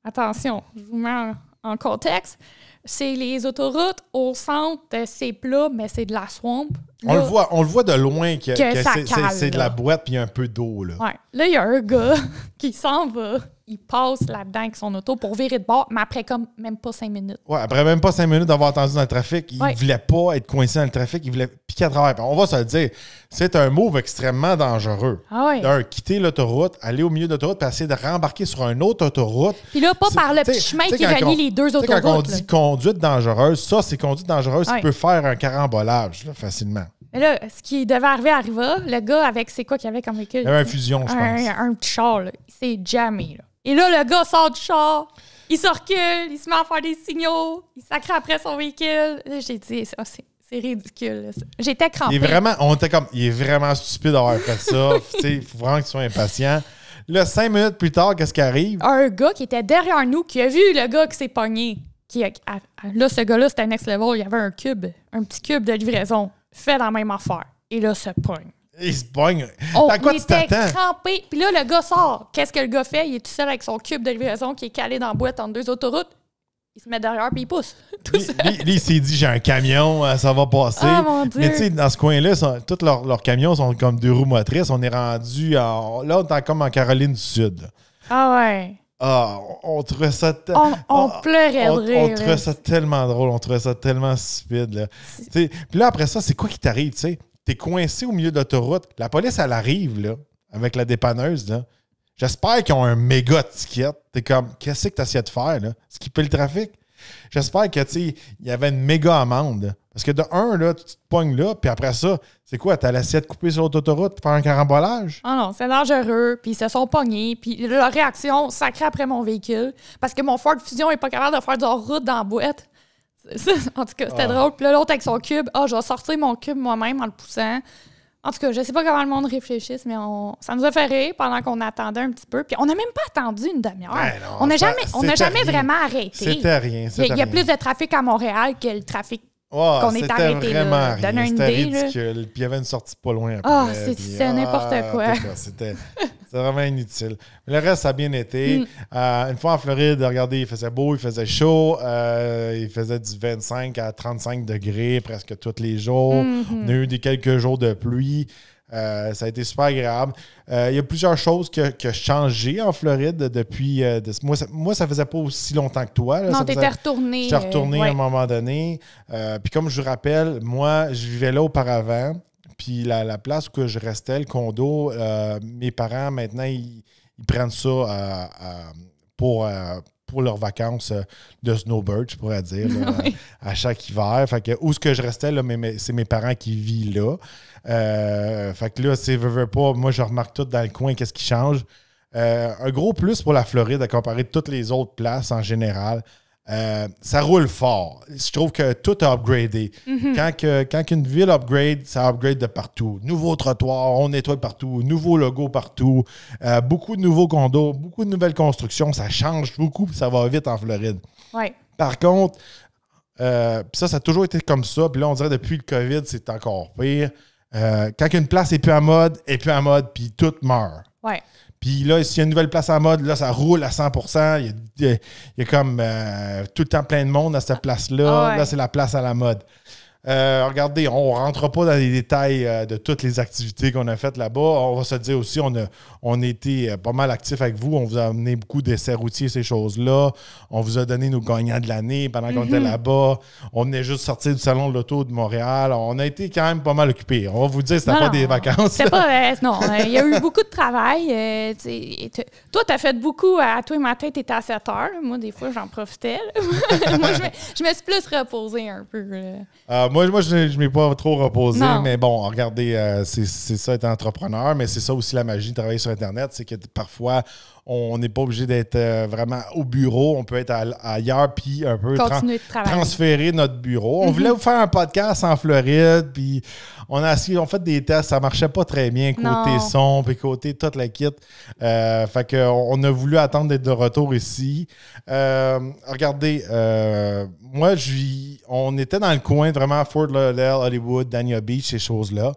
attention, je vous mets en contexte, c'est les autoroutes au centre, c'est plat, mais c'est de la swamp. Là, on le voit de loin que c'est de la là. boîte puis il y a un peu d'eau. Là, là il y a un gars qui s'en va. Il passe là-dedans avec son auto pour virer de bord, mais après comme même pas 5 minutes. Ouais, après même pas 5 minutes d'avoir attendu dans le trafic, il ne voulait pas être coincé dans le trafic, il voulait piquer à travers. On va se le dire, c'est un move extrêmement dangereux. Quitter l'autoroute, aller au milieu de l'autoroute, puis essayer de rembarquer sur une autre autoroute. Puis là, pas par le petit chemin qui relie les deux autoroutes. Quand on dit conduite dangereuse, ça, c'est conduite dangereuse qui peut faire un carambolage là, facilement. Mais là, ce qui devait arriva, le gars avec, c'est quoi qu'il y avait comme véhicule? Il y avait un Fusion, je pense. Un petit char, là. Il s'est jammé, là. Et là, le gars sort du char, Il se recule, il se met à faire des signaux, il sacre après son véhicule. Là, j'ai dit, c'est ridicule. Là. J'étais crampée. On était comme, il est vraiment stupide d'avoir fait ça. Il faut vraiment qu'il soit impatient. Là, 5 minutes plus tard, qu'est-ce qui arrive? Un gars qui était derrière nous, qui a vu le gars qui s'est pogné. Là, ce gars-là, c'était next level. Il y avait un petit cube de livraison fait dans la même affaire. Et là, se pogne. Il se pogne. On À quoi tu était t'attends? crampés. Puis là, le gars sort. Qu'est-ce que le gars fait? Il est tout seul avec son cube de livraison qui est calé dans la boîte entre 2 autoroutes. Il se met derrière puis il pousse. Tout seul. Lui, il s'est dit, j'ai un camion, ça va passer. Ah, mon Dieu. Mais tu sais, dans ce coin-là, tous leurs camions sont comme 2 roues motrices. On est rendu là, on est comme en Caroline du Sud. Là. Ah ouais. Ah, on trouvait ça... On pleurait de rire. On trouvait ça tellement drôle, on trouvait ça tellement stupide. Là. Puis là, après ça, c'est quoi qui t'arrive, tu sais? T'es coincé au milieu de l'autoroute. La police, elle arrive, là, avec la dépanneuse, là. J'espère qu'ils ont un méga ticket. T'es comme, qu'est-ce que t'essayais de faire, là? Skipper le trafic? J'espère que, tu sais, il y avait une méga amende. Parce que de un, là, tu te pognes là, puis après ça, c'est quoi? T'as l'assiette coupée sur l'autoroute pour faire un carambolage? Ah non, c'est dangereux, puis ils se sont pognés, puis leur réaction, sacrée après mon véhicule, parce que mon Ford Fusion n'est pas capable de faire de route dans la boîte. En tout cas, c'était drôle. Puis là, l'autre avec son cube, je vais sortir mon cube moi-même en le poussant. En tout cas, je sais pas comment le monde réfléchisse, mais ça nous a fait rire pendant qu'on attendait un petit peu. Puis on n'a même pas attendu une demi-heure. Ben non, on n'a jamais vraiment arrêté. C'était rien. Il y a plus de trafic à Montréal que le trafic qu'on est arrêté. C'était vraiment là. rien. C'était ridicule. Puis il y avait une sortie pas loin après. C'est n'importe quoi. C'était vraiment inutile. Mais le reste, ça a bien été. Une fois en Floride, regardez, il faisait beau, il faisait chaud. Il faisait du 25 à 35 degrés presque tous les jours. On a eu quelques jours de pluie. Ça a été super agréable. Il y a plusieurs choses qui ont changé en Floride depuis... moi, ça faisait pas aussi longtemps que toi. Là. Non, t'étais retourné. J'étais retourné à un moment donné. Puis comme je vous rappelle, moi, je vivais là auparavant. Puis la place où je restais, le condo, mes parents, maintenant, ils prennent ça pour leurs vacances de snowbird, je pourrais dire, là, à chaque hiver. Fait que où est-ce que je restais, là, c'est mes parents qui vivent là. Fait que là, veux pas, moi, je remarque tout dans le coin, qu'est-ce qui change. Un gros plus pour la Floride à comparer toutes les autres places en général. Ça roule fort. Je trouve que tout a upgradé. Quand une ville upgrade, ça upgrade de partout. Nouveau trottoir, on nettoie partout. Nouveau logo partout. Beaucoup de nouveaux condos, beaucoup de nouvelles constructions. Ça change beaucoup et ça va vite en Floride. Ouais. Par contre, ça a toujours été comme ça. Puis là, on dirait depuis le COVID, c'est encore pire. Quand une place est plus à mode, puis tout meurt. Ouais. Puis là, s'il y a une nouvelle place à mode, là, ça roule à 100%. Il y a comme tout le temps plein de monde à cette place-là. Ouais. Là, c'est la place à la mode. Regardez, on ne rentrera pas dans les détails de toutes les activités qu'on a faites là-bas. On va se dire aussi, on a été pas mal actifs avec vous. On vous a amené beaucoup d'essais routiers, ces choses-là. On vous a donné nos gagnants de l'année pendant qu'on était là-bas. On venait juste sortir du Salon de l'Auto de Montréal. On a été quand même pas mal occupés. On va vous dire, c'était pas des vacances. C'était pas... non, il y a eu beaucoup de travail. Toi, tu as fait beaucoup. À toi et matin, tu étais à 7 heures. Moi, des fois, j'en profitais. Moi, je me suis plus reposée un peu. Moi, je ne m'ai pas trop reposé, non. Mais bon, regardez, c'est ça être entrepreneur, mais c'est ça aussi la magie de travailler sur Internet, c'est que parfois, on n'est pas obligé d'être vraiment au bureau, on peut être ailleurs puis un peu transférer notre bureau. On voulait vous faire un podcast en Floride, puis on a fait des tests, ça marchait pas très bien côté son, puis côté toute la kit. Fait qu'on a voulu attendre d'être de retour ici. Regardez, moi, on était dans le coin, vraiment Fort Lauderdale, Hollywood, Dania Beach, ces choses-là.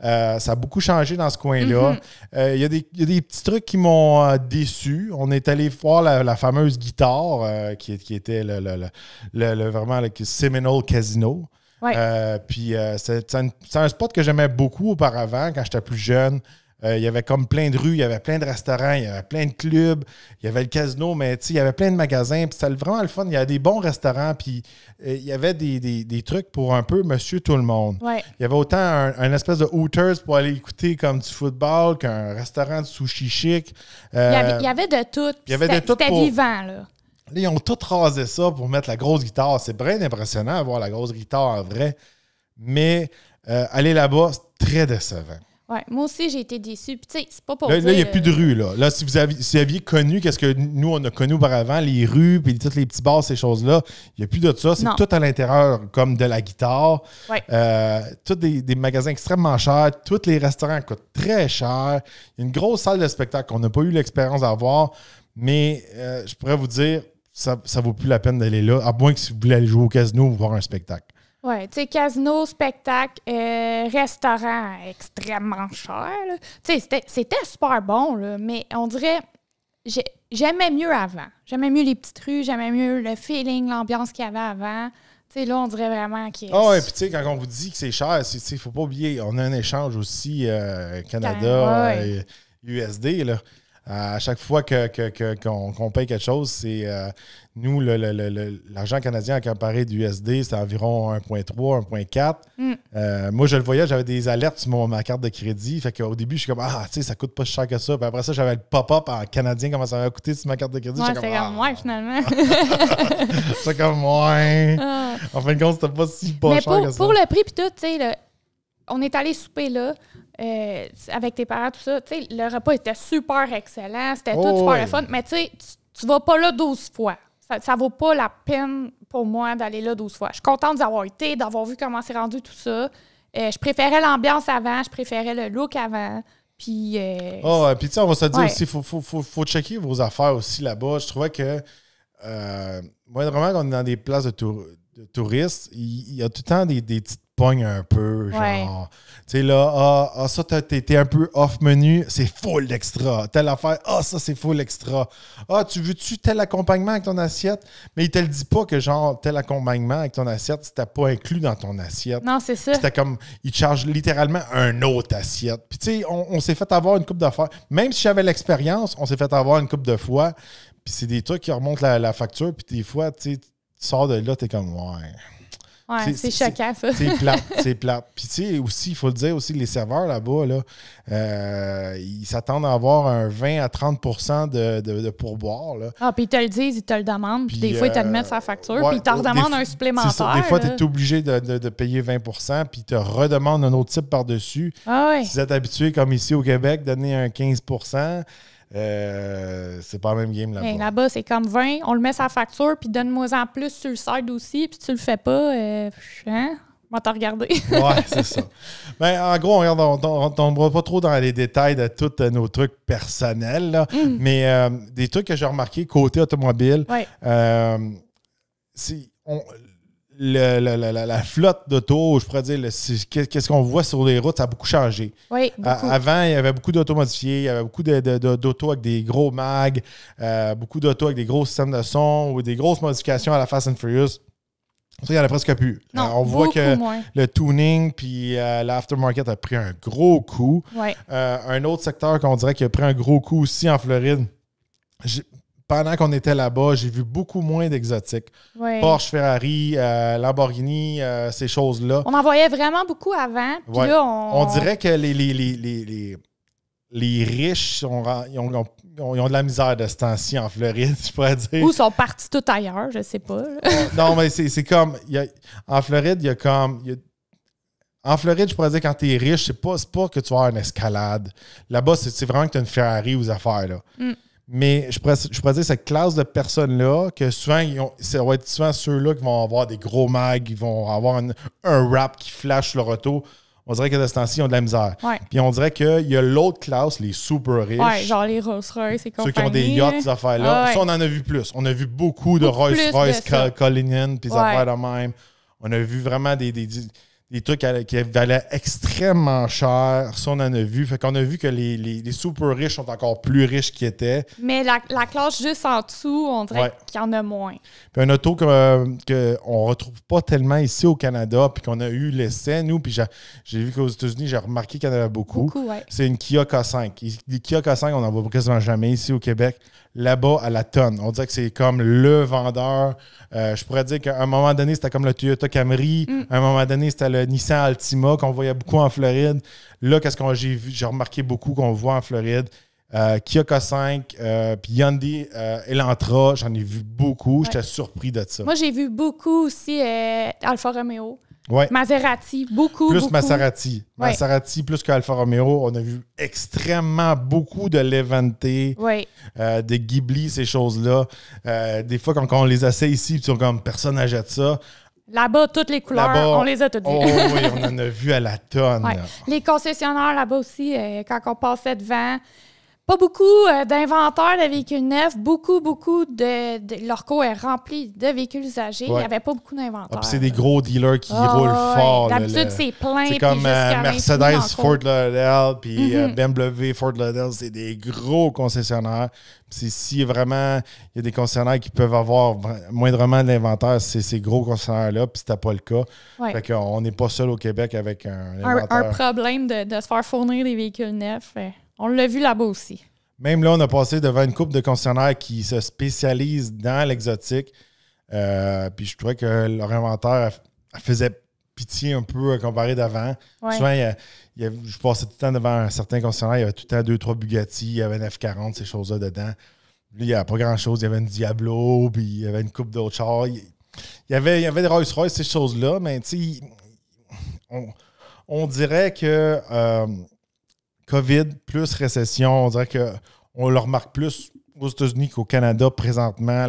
Ça a beaucoup changé dans ce coin-là. Il y a des petits trucs qui m'ont déçu. On est allé voir la fameuse guitare qui était vraiment le Seminole Casino. Ouais. Puis c'est un spot que j'aimais beaucoup auparavant quand j'étais plus jeune. Il y avait comme plein de rues, il y avait plein de restaurants, il y avait plein de clubs, il y avait le casino, mais il y avait plein de magasins. Puis c'était vraiment le fun. Il y avait des bons restaurants, puis il y avait des trucs pour un peu monsieur tout le monde. Ouais. Il y avait autant un espèce de Hooters pour aller écouter comme du football qu'un restaurant de sushi chic. Il y avait de tout. C'était vivant, là. Là, ils ont tout rasé ça pour mettre la grosse guitare. C'est bien impressionnant de voir la grosse guitare en vrai. Mais aller là-bas, c'est très décevant. Ouais, moi aussi, j'ai été déçue. Puis, tu sais, c'est pas pour Là, dire... il n'y a plus de rue, là. Là, si vous aviez connu qu'est-ce que nous, on a connu auparavant, les rues, puis tous les petits bars, ces choses-là, il n'y a plus de ça. C'est Non. tout à l'intérieur, comme de la guitare. Ouais. Tous des magasins extrêmement chers. Tous les restaurants coûtent très cher. Il y a une grosse salle de spectacle qu'on n'a pas eu l'expérience d'avoir. Mais je pourrais vous dire, ça ne vaut plus la peine d'aller là, à moins que si vous voulez aller jouer au casino ou voir un spectacle. Oui, tu sais, casino, spectacle, restaurant extrêmement cher. Tu sais, c'était super bon, là, mais on dirait, j'aimais mieux avant. J'aimais mieux les petites rues, j'aimais mieux le feeling, l'ambiance qu'il y avait avant. Tu sais, là, on dirait vraiment qu'il y a... Ah ouais, puis tu sais, quand on vous dit que c'est cher, il ne faut pas oublier, on a un échange aussi Canada, USD, là. À chaque fois qu'on paye quelque chose, c'est nous, l'argent canadien à comparer d'USD, c'est environ 1,3, 1,4. Moi, je le voyais, j'avais des alertes sur ma carte de crédit. Fait qu'au début, je suis comme, tu sais, ça coûte pas si cher que ça. Puis après ça, j'avais le pop-up en canadien, comment ça va coûter sur ma carte de crédit. Ouais, c'est comme, ouais, finalement. C'est comme, ouais. En fin de compte, c'était pas si pas cher que ça. Pour le prix, puis tout, tu sais, on est allé souper là. Avec tes parents, tout ça, tu sais, le repas était super excellent, c'était tout super le fun, mais tu sais, tu vas pas là 12 fois. Ça vaut pas la peine pour moi d'aller là 12 fois. Je suis contente d'avoir été, d'avoir vu comment c'est rendu tout ça. Je préférais l'ambiance avant, je préférais le look avant. Puis, puis tu sais, on va se dire aussi, il faut checker vos affaires aussi là-bas. Je trouvais que, moi, vraiment, quand on est dans des places de touristes, il y a tout le temps des petites pognes un peu, genre, tu sais, là, ça, t'es un peu off-menu, c'est full extra. Telle affaire, ça, c'est full extra. Tu veux-tu tel accompagnement avec ton assiette? Mais il te le dit pas que, genre, tel accompagnement avec ton assiette, c'était pas inclus dans ton assiette. Non, c'est ça. C'était comme, il te charge littéralement un autre assiette. Puis, tu sais, on s'est fait avoir une couple d'affaires. Même si j'avais l'expérience, on s'est fait avoir une couple de fois. Puis, c'est des trucs qui remontent la facture. Puis, des fois, tu sais, tu sors de là, t'es comme, ouais, c'est choquant, ça. C'est plate. Puis, tu sais, aussi, il faut le dire aussi, les serveurs là-bas, là, ils s'attendent à avoir un 20 à 30 % de pourboire. Là. Puis ils te le disent, ils te le demandent. Puis des fois, ils te le mettent sur la facture. Puis ils te redemandent un supplémentaire. Ça. Des fois, tu es obligé de payer 20 % puis ils te redemandent un autre type par-dessus. Si vous êtes habitué, comme ici au Québec, donner un 15 %, c'est pas la même game là-bas. Mais là-bas, c'est comme 20, on le met sur la facture, puis donne-moi-en plus sur le side aussi, puis tu le fais pas, on va te regarder. Ouais, c'est ça. Ben, en gros, on ne tombera pas trop dans les détails de tous nos trucs personnels, là, mais des trucs que j'ai remarqué côté automobile, la flotte d'auto, je pourrais dire, qu'est-ce qu'on voit sur les routes, ça a beaucoup changé. Oui, beaucoup. Avant, il y avait beaucoup d'autos modifiés, il y avait beaucoup d'autos avec des gros mags, beaucoup d'autos avec des gros systèmes de son ou des grosses modifications à la Fast and Furious. Ça, il n'y en a presque plus. Non, on voit que moins. le tuning puis l'aftermarket a pris un gros coup. Ouais. Un autre secteur qu'on dirait qu'il a pris un gros coup aussi en Floride, pendant qu'on était là-bas, j'ai vu beaucoup moins d'exotiques. Ouais. Porsche, Ferrari, Lamborghini, ces choses-là. On en voyait vraiment beaucoup avant. Puis là, on dirait que les riches ils ont de la misère de ce temps-ci en Floride, je pourrais dire. Ou sont partis tout ailleurs, je sais pas. Non, mais c'est comme... en Floride, il y a comme... En Floride, je pourrais dire, quand tu es riche, c'est pas que tu vas avoir une escalade. Là-bas, c'est vraiment que tu as une Ferrari aux affaires, là. Mais je pourrais dire cette classe de personnes-là, que souvent, ça va être souvent ceux-là qui vont avoir des gros mags, qui vont avoir un rap qui flash sur leur auto. On dirait que de ce temps-ci, ils ont de la misère. Ouais. Puis on dirait qu'il y a l'autre classe, les super riches. Ouais, genre les Rolls-Royce et compagnie. Ceux qui ont des yachts, ces affaires-là. Ça, on en a vu plus. On a vu beaucoup de Rolls-Royce, Cullinan, puis des affaires de même. On a vu vraiment des trucs qui valaient extrêmement cher. Ça, on en a vu. Fait qu'on a vu que les super riches sont encore plus riches qu'ils étaient. Mais la classe juste en dessous, on dirait qu'il y en a moins. Puis un auto qu'on ne retrouve pas tellement ici au Canada, puis qu'on a eu l'essai, nous, puis j'ai vu qu'aux États-Unis, j'ai remarqué qu'il y en avait beaucoup. C'est une Kia K5. Les Kia K5, on n'en voit quasiment jamais ici au Québec. Là-bas, à la tonne. On dirait que c'est comme le vendeur. Je pourrais dire qu'à un moment donné, c'était comme le Toyota Camry. À un moment donné, c'était le Nissan Altima qu'on voyait beaucoup en Floride. Là, qu'est-ce que j'ai remarqué beaucoup qu'on voit en Floride? Kia K5, puis Hyundai Elantra, j'en ai vu beaucoup. J'étais surpris de ça. Moi, j'ai vu beaucoup aussi Alfa Romeo. Ouais. Maserati, beaucoup. Plus Maserati. Ouais. Maserati plus qu'Alfa Romeo. On a vu extrêmement beaucoup de Levante, de Ghibli, ces choses-là. Des fois, quand on les essaie ici, ils sont comme personne n'achète ça. Là-bas, toutes les couleurs, Là-bas, on les a toutes vues. Oh oui, on en a vu à la tonne. Ouais. Les concessionnaires là-bas aussi, quand on passait devant, pas beaucoup d'inventaires de véhicules neufs, beaucoup de leur cours est rempli de véhicules usagés. Il n'y avait pas beaucoup d'inventaires. Puis c'est des gros dealers qui roulent fort. D'habitude, c'est plein. C'est comme Mercedes, Fort Lauderdale, puis BMW, Fort Lauderdale, c'est des gros concessionnaires. Puis si vraiment il y a des concessionnaires qui peuvent avoir moindrement de l'inventaire, c'est ces gros concessionnaires-là, puis c'était pas le cas. Fait qu'on n'est pas seul au Québec avec un inventaire. Un problème de se faire fournir des véhicules neufs. On l'a vu là-bas aussi. Même là, on a passé devant une couple de concessionnaires qui se spécialisent dans l'exotique. Puis je trouvais que leur inventaire faisait pitié un peu comparé d'avant. Ouais. Souvent, je passais tout le temps devant un certain concessionnaire, il y avait tout le temps 2-3 Bugatti, il y avait une F40, ces choses-là dedans. Là, il n'y avait pas grand-chose. Il y avait une Diablo, puis il y avait une coupe d'autres chars. Il y avait des Rolls-Royce, ces choses-là, mais tu sais, on dirait que COVID plus récession, on dirait qu'on le remarque plus aux États-Unis qu'au Canada présentement.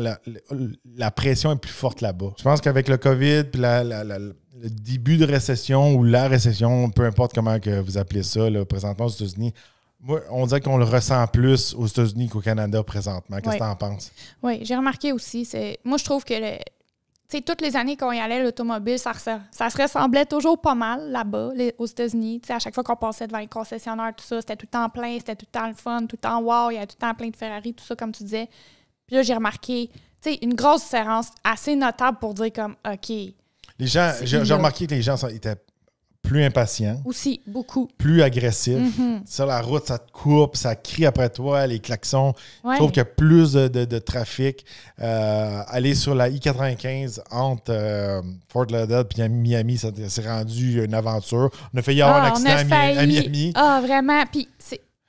La pression est plus forte là-bas. Je pense qu'avec le COVID puis le début de récession ou la récession, peu importe comment que vous appelez ça là, présentement aux États-Unis, moi, on dirait qu'on le ressent plus aux États-Unis qu'au Canada présentement. Qu'est-ce que tu en penses? Oui, j'ai remarqué aussi. Moi, je trouve que toutes les années qu'on y allait, l'automobile, ça se ressemblait toujours pas mal là-bas, aux États-Unis. À chaque fois qu'on passait devant les concessionnaires, tout ça, c'était tout le temps plein, c'était tout le temps le fun, tout le temps wow, il y avait tout le temps plein de Ferrari, tout ça, comme tu disais. Puis là, j'ai remarqué une grosse différence assez notable pour dire comme, OK. Les gens, j'ai remarqué que les gens étaient plus impatients. Aussi, beaucoup. Plus agressifs. Mm-hmm. Sur la route, ça te coupe, ça crie après toi, les klaxons. Je trouve qu'il y a plus de trafic. Aller sur la I-95 entre Fort Lauderdale et Miami, ça s'est rendu une aventure. On a failli avoir un accident à Miami. Ah, vraiment. Puis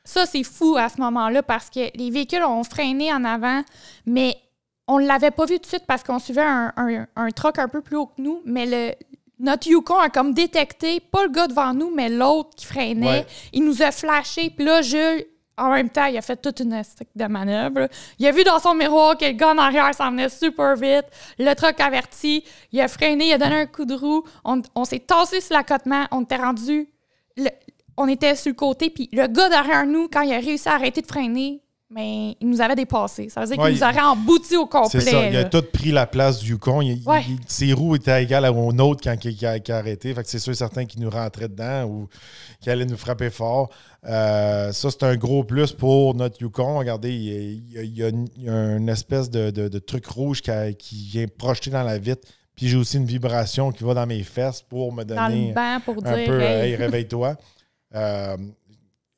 ça, c'est fou à ce moment-là parce que les véhicules ont freiné en avant, mais on ne l'avait pas vu tout de suite parce qu'on suivait un truck un peu plus haut que nous, mais notre Yukon a comme détecté, pas le gars devant nous, mais l'autre qui freinait. Ouais. Il nous a flashé. Puis là, Jules, en même temps, il a fait toute une stick de manœuvre. Il a vu dans son miroir que le gars en arrière s'en venait super vite. Le truck averti. Il a freiné, il a donné un coup de roue. On s'est tassé sur l'accotement. On était rendu... On était sur le côté. Puis le gars derrière nous, quand il a réussi à arrêter de freiner, mais il nous avait dépassé. Ça veut dire qu'il nous aurait embouti au complet. C'est ça. Il a tout pris la place du Yukon. Ses roues étaient égales au nôtre quand il a arrêté. Fait que c'est sûr et certain qu'il nous rentrait dedans ou qu'il allait nous frapper fort. Ça, c'est un gros plus pour notre Yukon. Regardez, il y a une espèce de truc rouge qui vient projeter dans la vitre. Puis j'ai aussi une vibration qui va dans mes fesses pour me donner dans le banc pour un dire, peu hey, réveille-toi.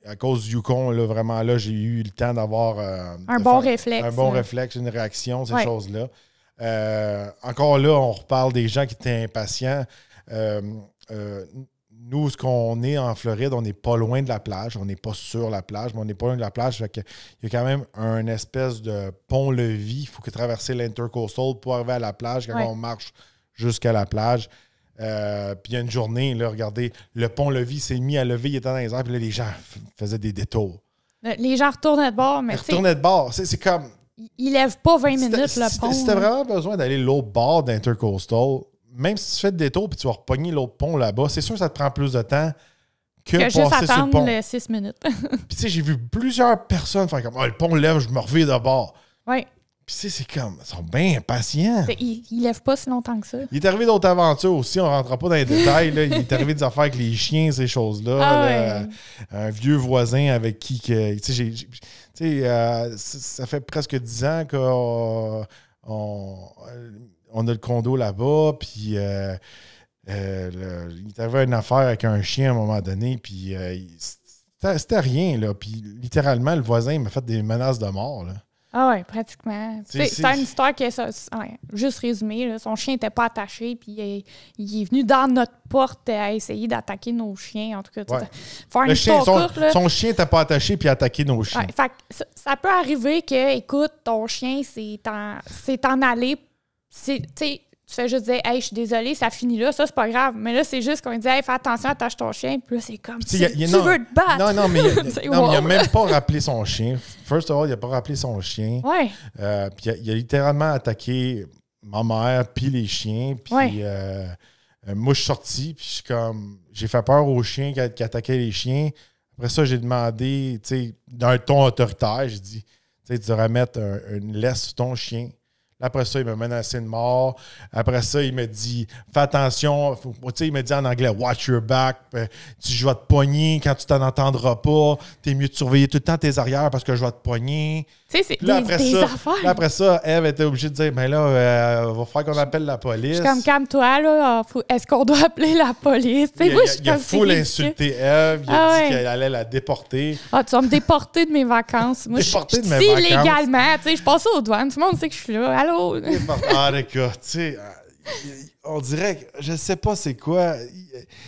À cause du Yukon, là, vraiment, là, j'ai eu le temps d'avoir un bon réflexe. Un bon réflexe, une réaction, ces choses-là. Encore là, on reparle des gens qui étaient impatients. Nous, ce qu'on est en Floride, on n'est pas loin de la plage. On n'est pas sur la plage, mais on n'est pas loin de la plage. Fait que, il y a quand même un espèce de pont-levis. Il faut que traverser l'Intercoastal pour arriver à la plage quand on marche jusqu'à la plage. Puis il y a une journée, là, regardez, le pont-levis s'est mis à lever, il était dans les airs, puis là, les gens faisaient des détours. Les gens retournaient de bord, mais ils retournaient de bord. C'est comme... Ils lèvent pas 20 minutes le pont. Si t'as vraiment besoin d'aller l'autre bord d'Intercoastal, même si tu fais le détour puis tu vas repogner l'autre pont là-bas, c'est sûr que ça te prend plus de temps que passer juste attendre sur le pont. Les 6 minutes. Puis tu sais, j'ai vu plusieurs personnes faire comme « le pont lève, je me reviens de bord. » Oui. Puis, tu sais, c'est comme... Ils sont bien impatients. Ils lèvent pas si longtemps que ça. Il est arrivé d'autres aventures aussi. On ne rentrera pas dans les détails. Là. Il est arrivé des affaires avec les chiens, ces choses-là. Ah, un vieux voisin avec qui... Tu sais, ça fait presque 10 ans qu'on a le condo là-bas. Puis, il est arrivé une affaire avec un chien à un moment donné. Puis, c'était rien, là. Puis, littéralement, le voisin m'a fait des menaces de mort, là. Ah oui, pratiquement. C'est une histoire qui est juste résumée. Là, son chien n'était pas attaché, puis il est venu dans notre porte à essayer d'attaquer nos chiens. En tout cas, faire une histoire courte. Son chien n'était pas attaché puis attaqué nos chiens. Ouais, fait que ça peut arriver que, écoute, ton chien s'est en allé. tu fais juste dire « Hey, je suis désolée, ça finit là. » Ça, c'est pas grave. Mais là, c'est juste qu'on dit « Hey, fais attention, attache ton chien. » Puis là, c'est comme « Tu veux te battre. » Non, mais il n'a même pas rappelé son chien. First of all, il n'a pas rappelé son chien. Ouais. Puis il a littéralement attaqué ma mère puis les chiens. Puis moi, je suis sorti. Puis j'ai fait peur aux chiens qui attaquaient les chiens. Après ça, j'ai demandé, tu sais, d'un ton autoritaire, j'ai dit, tu sais, tu devrais mettre une laisse sur ton chien. Après ça, il m'a menacé de mort. Après ça, il m'a dit, fais attention. Tu sais, il m'a dit en anglais, watch your back. Je vais te pogner quand tu t'en entendras pas. T'es mieux de surveiller tout le temps tes arrières parce que je vais te pogner. Tu sais, c'est des affaires. Là, après ça, Eve était obligée de dire, ben là, va falloir qu'on appelle la police. Je suis comme, calme-toi, là. Est-ce qu'on doit appeler la police? Il a full insulté Eve. Il a dit qu'elle allait la déporter. Ah, tu vas me déporter de mes vacances. Moi, déporter de mes vacances. Illégalement. Tu sais, je passe aux douanes. Tout le monde sait que je suis là. Allô? Ah, d'accord. Tu sais, on dirait que je sais pas c'est quoi.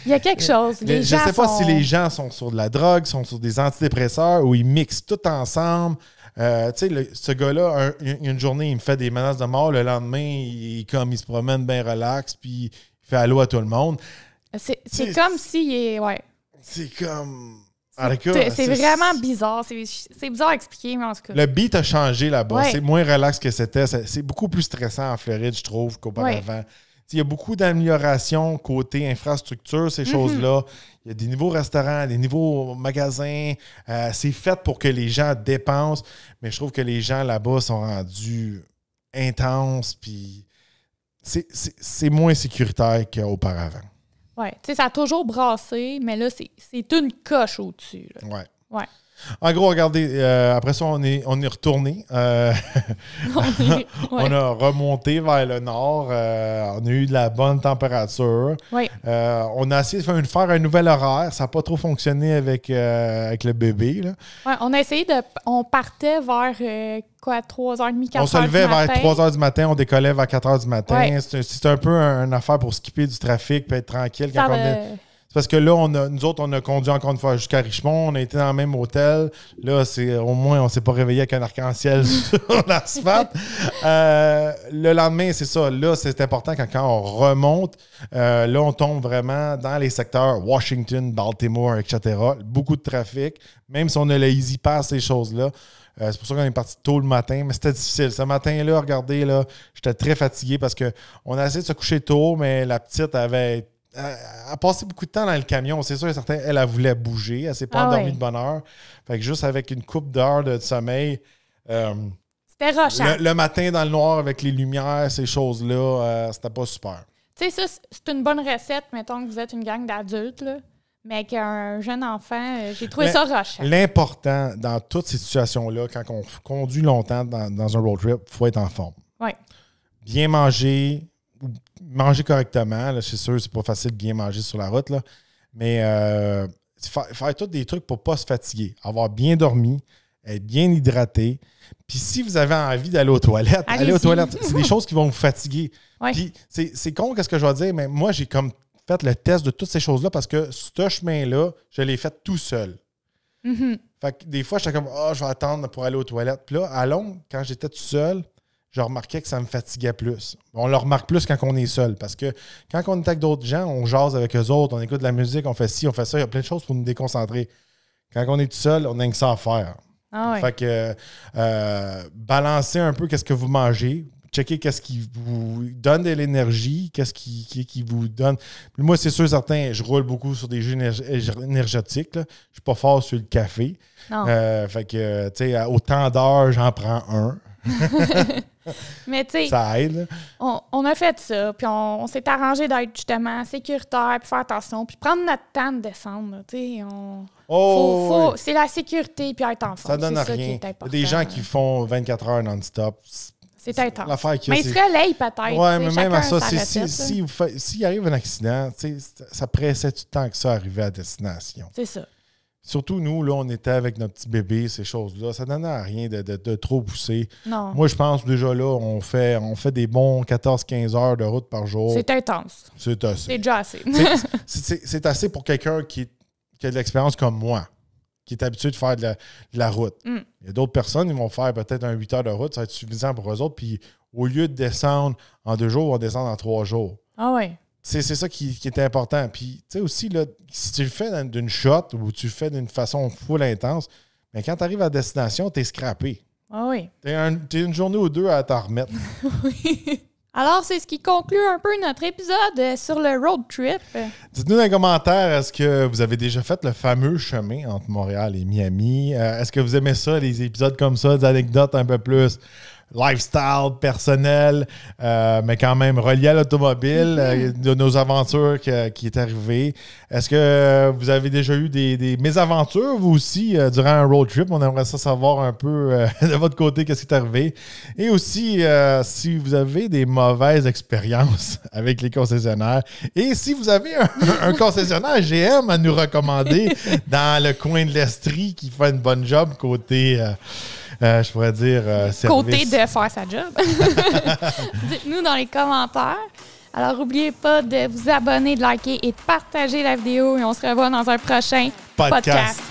Il y a quelque chose. Je sais pas si les gens sont sur de la drogue, sont sur des antidépresseurs ou ils mixent tout ensemble. Tu sais, ce gars-là, une journée, il me fait des menaces de mort. Le lendemain, il se promène bien relax, puis il fait allô à tout le monde. C'est comme s'il est... Ouais. C'est comme... C'est vraiment bizarre. C'est bizarre à expliquer, mais en tout cas. Le beat a changé là-bas. Ouais. C'est moins relax que c'était. C'est beaucoup plus stressant en Floride, je trouve, qu'auparavant. Il y a beaucoup d'améliorations côté infrastructure, ces choses-là. Il y a des nouveaux restaurants, des nouveaux magasins. C'est fait pour que les gens dépensent. Mais je trouve que les gens là-bas sont rendus intenses. Puis c'est moins sécuritaire qu'auparavant. Oui, tu sais, ça a toujours brassé, mais là, c'est une coche au-dessus. Oui. En gros, regardez, après ça, on est retourné. On a remonté vers le nord. On a eu de la bonne température. Oui. On a essayé de faire un nouvel horaire. Ça n'a pas trop fonctionné avec le bébé. Oui, on a essayé on partait vers 3h30, 4h. On se levait vers 3h du matin, on décollait vers 4h du matin. Ouais. C'est un peu une affaire pour skipper du trafic et être tranquille. C'est parce que là, nous autres, on a conduit encore une fois jusqu'à Richmond. On a été dans le même hôtel. Là, au moins, on ne s'est pas réveillé avec un arc-en-ciel sur l'asphalte. Le lendemain, c'est ça. Là, c'est important quand on remonte. Là, on tombe vraiment dans les secteurs Washington, Baltimore, etc. Beaucoup de trafic. Même si on a le Easy Pass, ces choses-là. C'est pour ça qu'on est parti tôt le matin, mais c'était difficile. Ce matin-là, regardez, là, j'étais très fatigué parce qu'on a essayé de se coucher tôt, mais la petite avait a passé beaucoup de temps dans le camion. C'est sûr et certain, elle voulait bouger. Elle ne s'est pas endormie de bonne heure. Fait que juste avec une couple d'heures de sommeil. C'était rushant. Le matin dans le noir avec les lumières, ces choses-là, c'était pas super. Tu sais, ça, c'est une bonne recette, mettons que vous êtes une gang d'adultes, là. Mais qu'un jeune enfant, j'ai trouvé ça rushant. L'important dans toutes ces situations-là, quand on conduit longtemps dans un road trip, il faut être en forme. Oui. Bien manger correctement. Là, c'est sûr, c'est pas facile de bien manger sur la route. Là. Mais faire tous des trucs pour ne pas se fatiguer. Avoir bien dormi, être bien hydraté. Puis si vous avez envie d'aller aux toilettes, aller aux toilettes. C'est des choses qui vont vous fatiguer. Ouais. Puis c'est con qu'est-ce que je vais dire, mais moi, j'ai comme fait le test de toutes ces choses-là parce que ce chemin-là, je l'ai fait tout seul. Mm-hmm. Fait que des fois, j'étais comme, je vais attendre pour aller aux toilettes. Puis là, à Londres, quand j'étais tout seul, je remarquais que ça me fatiguait plus. On le remarque plus quand on est seul. Parce que quand on est avec d'autres gens, on jase avec eux autres, on écoute de la musique, on fait ci, on fait ça. Il y a plein de choses pour nous déconcentrer. Quand on est tout seul, on n'a que ça à faire. Ah ouais. Fait que balancez un peu qu'est-ce que vous mangez. Checker qu'est-ce qui vous donne de l'énergie, qu'est-ce qui vous donne. Puis moi, c'est sûr, certain, je roule beaucoup sur des jus énergétiques. Là. Je suis pas fort sur le café. Non. Fait que, tu sais, autant d'heures, j'en prends un. Mais tu sais, ça aide. On a fait ça, puis on s'est arrangé d'être justement sécuritaire, puis faire attention, puis prendre notre temps de descendre. Tu sais, c'est la sécurité, puis être en forme. Ça donne rien. Il y a des gens qui font 24 heures non-stop. C'est intense. L'affaire mais ils se relayent peut-être. Oui, mais même à ça, s'il arrive un accident, ça pressait tout le temps que ça arrivait à destination. C'est ça. Surtout nous, là, on était avec notre petit bébé, ces choses-là. Ça ne donnait à rien de trop pousser. Non. Moi, je pense déjà là, on fait des bons 14-15 heures de route par jour. C'est intense. C'est assez. C'est déjà assez. C'est assez pour quelqu'un qui a de l'expérience comme moi, qui est habitué de faire de la route. Mm. Il y a d'autres personnes, ils vont faire peut-être un 8 heures de route, ça va être suffisant pour eux autres. Puis au lieu de descendre en 2 jours, on va descendre en 3 jours. Ah ouais. C'est ça qui est important. Puis, tu sais aussi, là, si tu le fais d'une shot ou tu le fais d'une façon full intense, mais quand tu arrives à destination, tu es scrappé. Ah oui. T'as une journée ou 2 à t'en remettre. Oui. Alors, c'est ce qui conclut un peu notre épisode sur le road trip. Dites-nous dans les commentaires, est-ce que vous avez déjà fait le fameux chemin entre Montréal et Miami? Est-ce que vous aimez ça, les épisodes comme ça, des anecdotes un peu plus lifestyle, personnel, mais quand même relié à l'automobile, de nos aventures qui est arrivé. Est-ce que vous avez déjà eu des mésaventures, vous aussi, durant un road trip? On aimerait ça savoir un peu de votre côté qu'est-ce qui est arrivé. Et aussi, si vous avez des mauvaises expériences avec les concessionnaires et si vous avez un concessionnaire GM à nous recommander dans le coin de l'Estrie qui fait une bonne job côté... je pourrais dire service. Côté de faire sa job. Dites-nous dans les commentaires. Alors, n'oubliez pas de vous abonner, de liker et de partager la vidéo. Et on se revoit dans un prochain podcast.